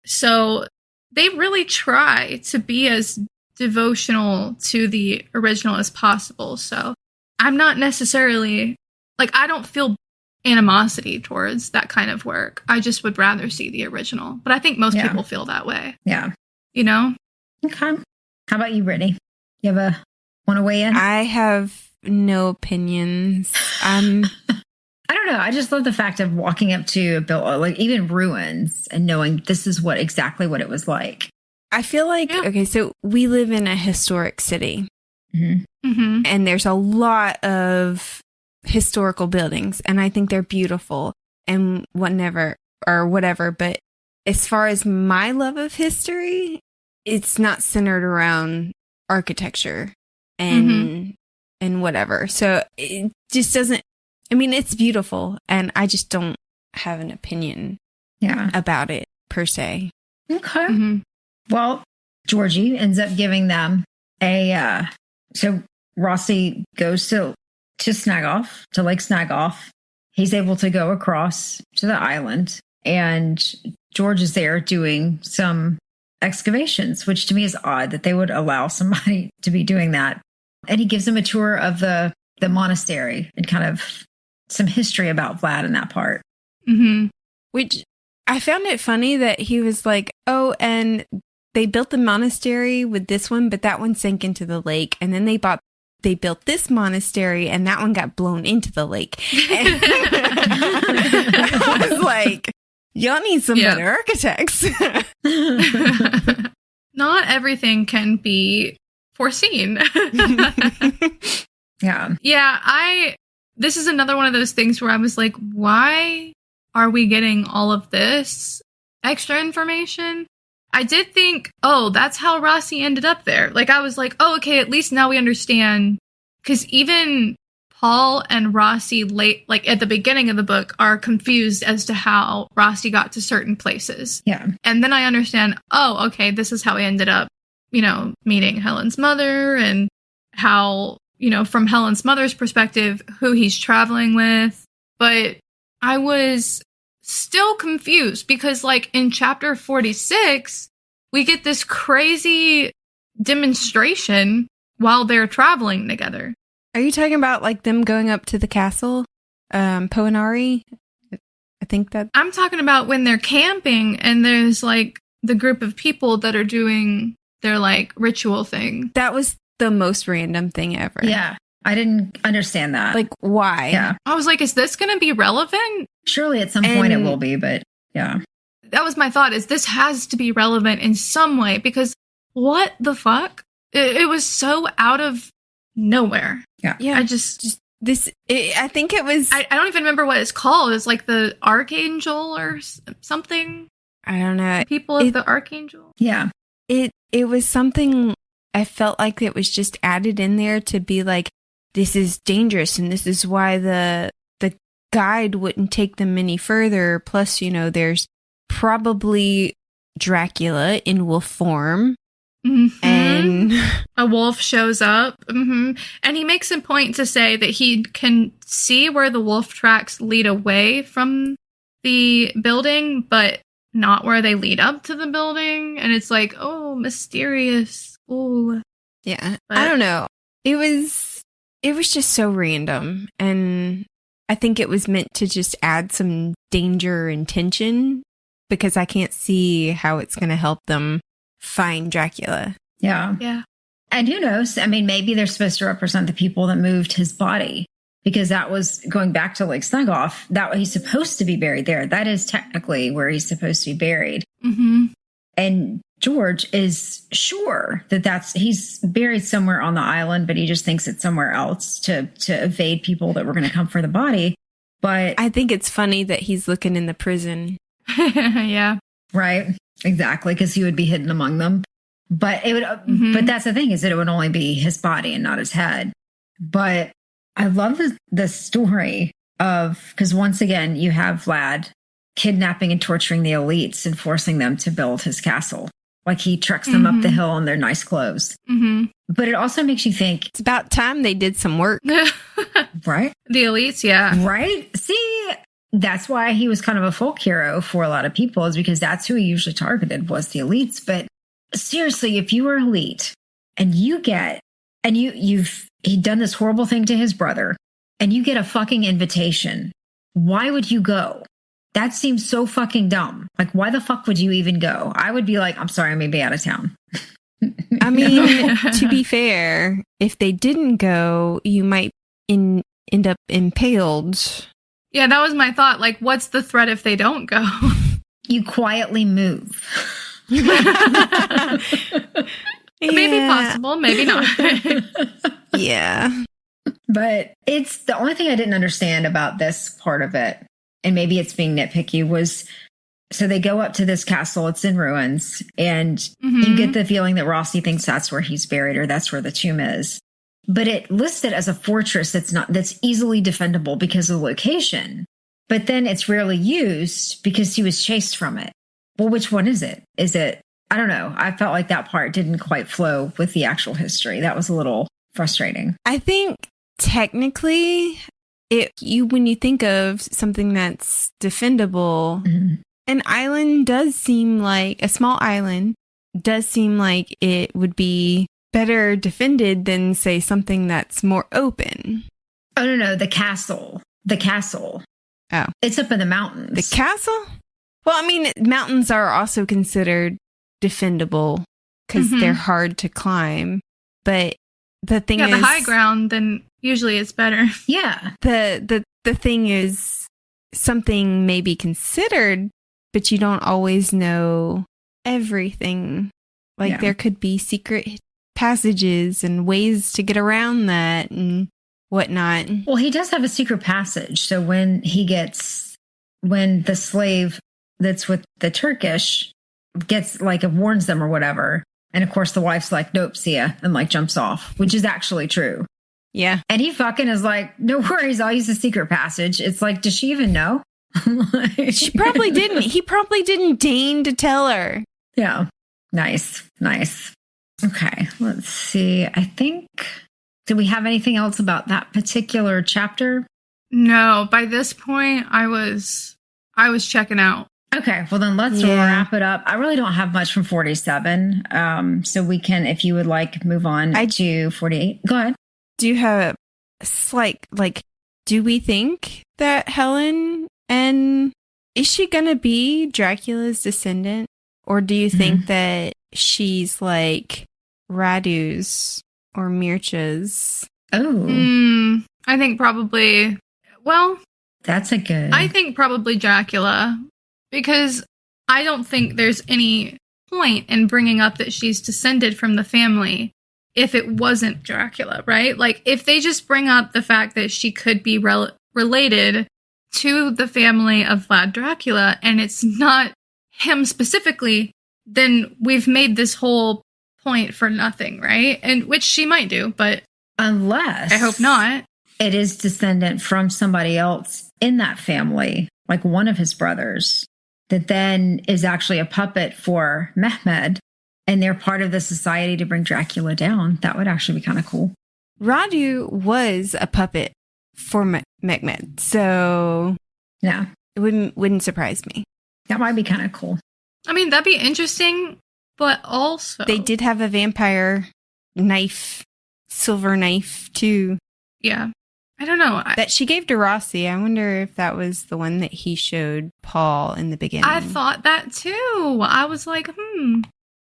so they really try to be as devotional to the original as possible. So I'm not necessarily, like, I don't feel animosity towards that kind of work. I just would rather see the original. But I think most people feel that way. Yeah. You know? Okay. How about you, Brittany? You want to weigh in? I have no opinions. I don't know. I just love the fact of walking up to a building, like even ruins, and knowing this is exactly what it was like. I feel like, okay, so we live in a historic city. Mm-hmm. Mm-hmm. And there's a lot of historical buildings, and I think they're beautiful and whatever. But as far as my love of history, it's not centered around architecture and whatever. So it just doesn't, I mean, it's beautiful, and I just don't have an opinion about it per se. Okay. Mm-hmm. Well, Georgie ends up giving them so Rossi goes to Snagoff, to Lake Snagoff. He's able to go across to the island, and George is there doing some excavations, which to me is odd that they would allow somebody to be doing that. And he gives him a tour of the monastery and kind of some history about Vlad in that part. Mm-hmm. Which I found it funny that he was like, oh, and they built the monastery with this one, but that one sank into the lake. And then they built this monastery, and that one got blown into the lake. And I was like, y'all need some better architects. Not everything can be foreseen. Yeah. Yeah, this is another one of those things where I was like, why are we getting all of this extra information? I did think, oh, that's how Rossi ended up there. Like, I was like, oh, okay, at least now we understand. Because even Paul and Rossi, at the beginning of the book, are confused as to how Rossi got to certain places. Yeah. And then I understand, oh, okay, this is how he ended up, meeting Helen's mother, and how, from Helen's mother's perspective, who he's traveling with. But I was still confused because, like, in chapter 46, we get this crazy demonstration while they're traveling together. Are you talking about, like, them going up to the castle? Poenari? I think that... I'm talking about when they're camping and there's, like, the group of people that are doing their, like, ritual thing. That was the most random thing ever. Yeah. I didn't understand that. Like, why? Yeah. I was like, is this going to be relevant? Surely at some point it will be, but yeah. That was my thought, is this has to be relevant in some way, because what the fuck? It was so out of nowhere. Yeah. Yeah. I just this, I think it was... I don't even remember what it's called. It's like the Archangel or something. I don't know. People of the Archangel. Yeah. It was something, I felt like it was just added in there to be like, this is dangerous, and this is why the guide wouldn't take them any further. Plus, there's probably Dracula in wolf form. Mm-hmm. And a wolf shows up. Mm-hmm. And he makes a point to say that he can see where the wolf tracks lead away from the building, but not where they lead up to the building. And it's like, oh, mysterious. Ooh. Yeah. But I don't know. It was just so random. And I think it was meant to just add some danger and tension, because I can't see how it's going to help them find Dracula. Yeah. Yeah. And who knows? I mean, maybe they're supposed to represent the people that moved his body, because that was going back to Lake Snagoff. That he's supposed to be buried there. That is technically where he's supposed to be buried. Mm-hmm. And George is sure that he's buried somewhere on the island, but he just thinks it's somewhere else to evade people that were going to come for the body. But I think it's funny that he's looking in the prison. Yeah. Right. Exactly. Because he would be hidden among them. But it would, but that's the thing, is that it would only be his body and not his head. But I love the story of, because once again, you have Vlad kidnapping and torturing the elites and forcing them to build his castle. Like, he trucks them up the hill in their nice clothes. Mm-hmm. But it also makes you think, It's about time they did some work. right? The elites, yeah. Right? See, that's why he was kind of a folk hero for a lot of people, is because that's who he usually targeted, was the elites. But seriously, if you were elite and you get and he'd done this horrible thing to his brother, and you get a fucking invitation. Why would you go? That seems so fucking dumb. Like, why the fuck would you even go? I would be like, I'm sorry, I may be out of town. I mean, to be fair, if they didn't go, you might end up impaled. Yeah, that was my thought. Like, what's the threat if they don't go? You quietly move. Maybe possible, maybe not. Yeah. But it's the only thing I didn't understand about this part of it, and maybe it's being nitpicky, was so they go up to this castle, it's in ruins, and you get the feeling that Rossi thinks that's where he's buried or that's where the tomb is. But it lists it as a fortress that's easily defendable because of the location. But then it's rarely used because he was chased from it. Well, which one is it? Is it, I don't know. I felt like that part didn't quite flow with the actual history. That was a little frustrating. I think technically, when you think of something that's defendable, an island does seem like, a small island does seem like it would be better defended than, say, something that's more open. Oh, no, the castle. The castle. Oh. It's up in the mountains. The castle? Well, I mean, mountains are also considered defendable because they're hard to climb. But the thing is... the high ground, then usually it's better. Yeah. The thing is, something may be considered, but you don't always know everything. Like, there could be secret passages and ways to get around that and whatnot. Well, he does have a secret passage. So when the slave that's with the Turkish gets, like, it warns them or whatever. And of course the wife's like, nope, see ya, and like jumps off, which is actually true. Yeah. And he fucking is like, no worries, I'll use the secret passage. It's like, does she even know? She probably didn't. He probably didn't deign to tell her. Yeah. Nice. Okay, let's see. I think, do we have anything else about that particular chapter? No, by this point, I was checking out. Okay, well then let's wrap it up. I really don't have much from 47. So we can, if you would like, move on to 48. Go ahead. Do you have a slight, do we think that Helen is she going to be Dracula's descendant? Or do you think that she's like Radu's or Mircha's? Oh. I think probably, well... That's a good... I think probably Dracula, because I don't think there's any point in bringing up that she's descended from the family if it wasn't Dracula, right? Like, if they just bring up the fact that she could be related to the family of Vlad Dracula, and it's not him specifically, then we've made this whole point for nothing, right? And which she might do, but unless I hope not. It is descendant from somebody else in that family, like one of his brothers, that then is actually a puppet for Mehmed, and they're part of the society to bring Dracula down. That would actually be kind of cool. Radu was a puppet for Mehmed, so yeah, it wouldn't surprise me. That might be kind of cool. I mean, that'd be interesting, but also... They did have a vampire knife, silver knife, too. Yeah. I don't know. That she gave to Rossi. I wonder if that was the one that he showed Paul in the beginning. I thought that, too. I was like,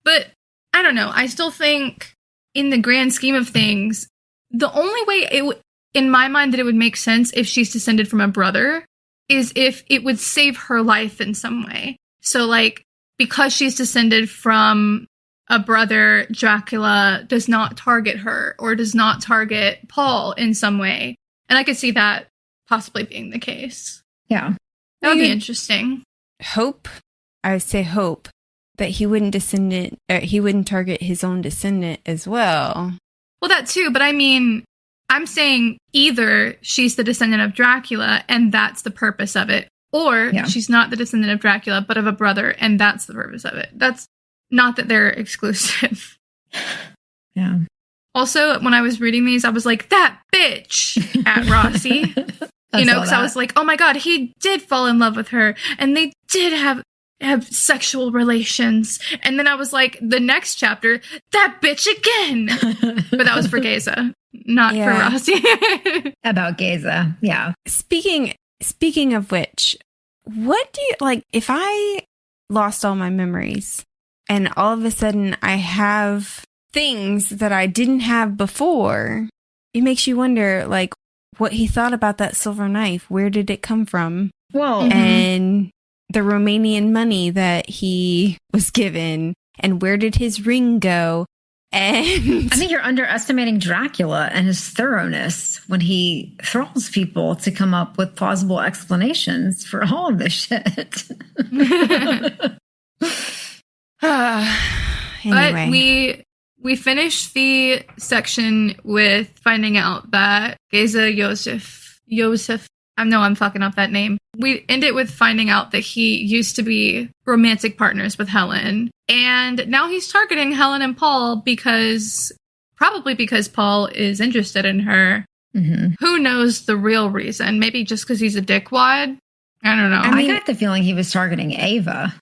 But, I don't know. I still think, in the grand scheme of things, the only way in my mind that it would make sense if she's descended from a brother is if it would save her life in some way. So, like, because she's descended from a brother, Dracula does not target her or does not target Paul in some way. And I could see that possibly being the case. Yeah. That would be interesting. I would say hope that he wouldn't target his own descendant as well. Well, that too, but I mean, I'm saying either she's the descendant of Dracula and that's the purpose of it, or she's not the descendant of Dracula, but of a brother, and that's the purpose of it. That's not that they're exclusive. Yeah. Also, when I was reading these, I was like, that bitch at Rossi. Because I was like, oh my God, he did fall in love with her. And they did have have sexual relations. And then I was like, the next chapter, that bitch again. But that was for Géza, not for Rossi. About Géza, yeah. Speaking of which, what do you, like, if I lost all my memories and all of a sudden I have things that I didn't have before, it makes you wonder, like, what he thought about that silver knife. Where did it come from? Well, and the Romanian money that he was given, and where did his ring go? And I think you're underestimating Dracula and his thoroughness when he thralls people to come up with plausible explanations for all of this shit. But Anyway. we finished the section with finding out that Géza József, I know I'm fucking up that name. We end it with finding out that he used to be romantic partners with Helen. And now he's targeting Helen and Paul probably because Paul is interested in her. Mm-hmm. Who knows the real reason? Maybe just because he's a dickwad? I don't know. I got the feeling he was targeting Eva.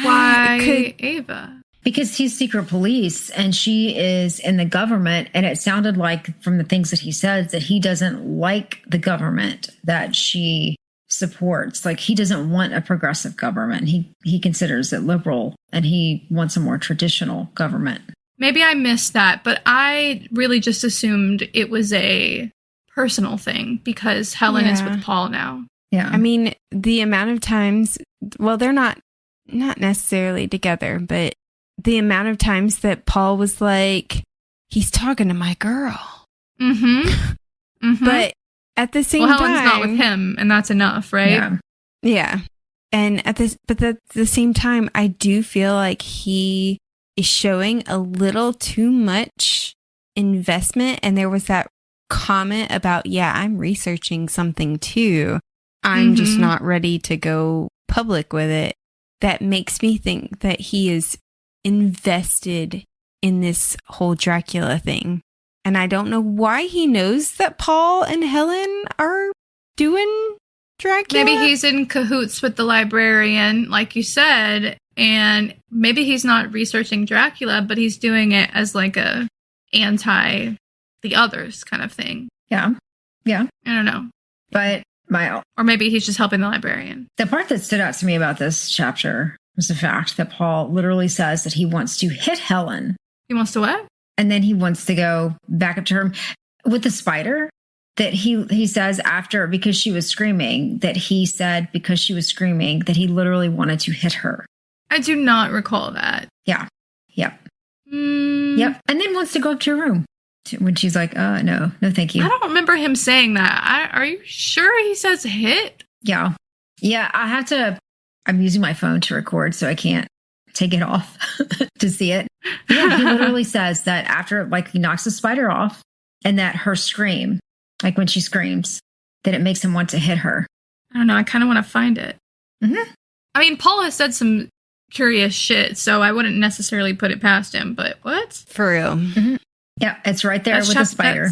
Why Eva? Because he's secret police and she is in the government. And it sounded like from the things that he says that he doesn't like the government that she supports. Like he doesn't want a progressive government. He considers it liberal and he wants a more traditional government. Maybe I missed that, but I really just assumed it was a personal thing because Helen is with Paul now. Yeah. I mean, the amount of times, well, they're not necessarily together, but the amount of times that Paul was like, he's talking to my girl. Mm-hmm. Mm-hmm. But at the same time, Helen's not with him, and that's enough, right? Yeah. And at the same time, I do feel like he is showing a little too much investment. And there was that comment about, I'm researching something too. I'm just not ready to go public with it. That makes me think that he is invested in this whole Dracula thing. And I don't know why he knows that Paul and Helen are doing Dracula. Maybe he's in cahoots with the librarian, like you said, and maybe he's not researching Dracula, but he's doing it as like a anti the others kind of thing. Yeah. I don't know. But or maybe he's just helping the librarian. The part that stood out to me about this chapter was the fact that Paul literally says that he wants to hit Helen. He wants to what? And then he wants to go back up to her with the spider that he says after, because she was screaming, that he said because she was screaming that he literally wanted to hit her. I do not recall that. Yeah. Yep. Yep. And then wants to go up to her room when she's like, no, thank you. I don't remember him saying that. Are you sure he says hit? Yeah. I'm using my phone to record, so I can't take it off to see it. Yeah, he literally says that after, like, he knocks the spider off and that her scream, like when she screams, that it makes him want to hit her. I don't know. I kind of want to find it. Mm-hmm. I mean, Paul has said some curious shit, so I wouldn't necessarily put it past him, but what? For real. Mm-hmm. Yeah, it's right there with the spider.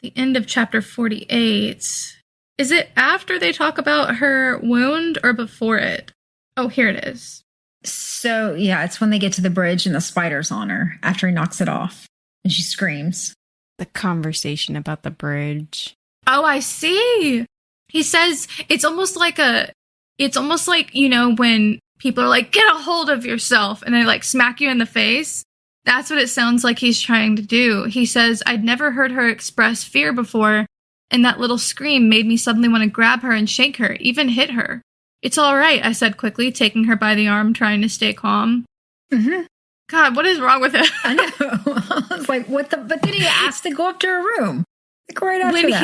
The end of chapter 48. Is it after they talk about her wound or before it? Oh, here it is. So, it's when they get to the bridge and the spider's on her after he knocks it off and she screams. The conversation about the bridge. Oh, I see. He says it's almost like, when people are like, get a hold of yourself, and they like smack you in the face. That's what it sounds like he's trying to do. He says, I'd never heard her express fear before, and that little scream made me suddenly want to grab her and shake her, even hit her. It's all right, I said quickly, taking her by the arm, trying to stay calm. Mm-hmm. God, what is wrong with him? I know. I was like, what the? But then he asked to go up to her room. Like right after that.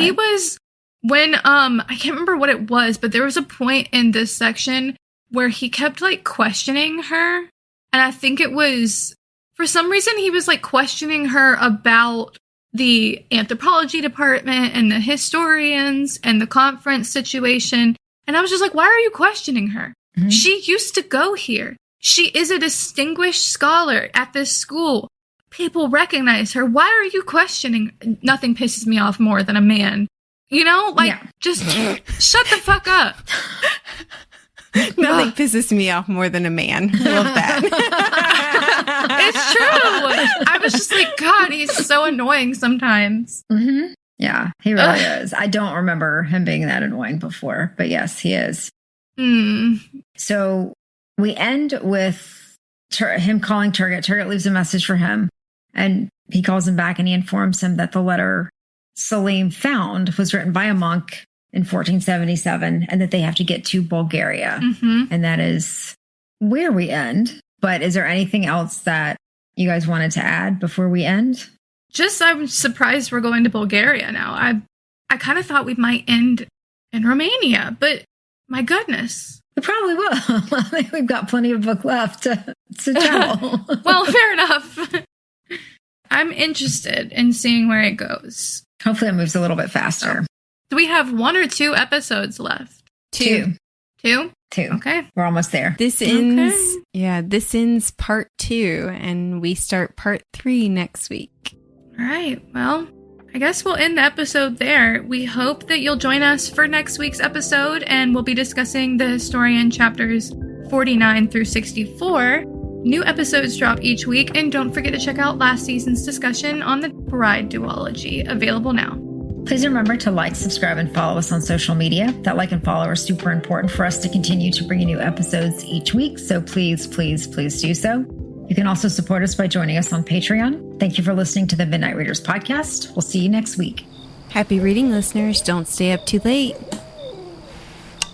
I can't remember what it was, but there was a point in this section where he kept like questioning her. And I think it was, for some reason, he was like questioning her about the anthropology department and the historians and the conference situation. And I was just like, why are you questioning her? Mm-hmm. She used to go here. She is a distinguished scholar at this school. People recognize her. Why are you questioning? Nothing pisses me off more than a man. Just shut the fuck up. Nothing pisses me off more than a man. Love that. It's true. I was just like, God, he's so annoying sometimes. Mm-hmm. Yeah, he really is. I don't remember him being that annoying before, but yes, he is. So we end with him calling Turgot. Turgot leaves a message for him, and he calls him back and he informs him that the letter Salim found was written by a monk in 1477 and that they have to get to Bulgaria. And that is where we end. But is there anything else that you guys wanted to add before we end? Just, I'm surprised we're going to Bulgaria now. I kind of thought we might end in Romania, but my goodness. We probably will. I think we've got plenty of book left to travel. Well, fair enough. I'm interested in seeing where it goes. Hopefully it moves a little bit faster. Do we have 1 or 2 episodes left? 2. 2? 2. Okay. We're almost there. This ends, this ends part 2, and we start part 3 next week. All right. Well, I guess we'll end the episode there. We hope that you'll join us for next week's episode, and we'll be discussing the historian chapters 49 through 64. New episodes drop each week, and don't forget to check out last season's discussion on the bride duology, available now. Please remember to like, subscribe, and follow us on social media. That like and follow are super important for us to continue to bring you new episodes each week, so please, please, please do so. You can also support us by joining us on Patreon. Thank you for listening to the Midnight Readers podcast. We'll see you next week. Happy reading, listeners. Don't stay up too late.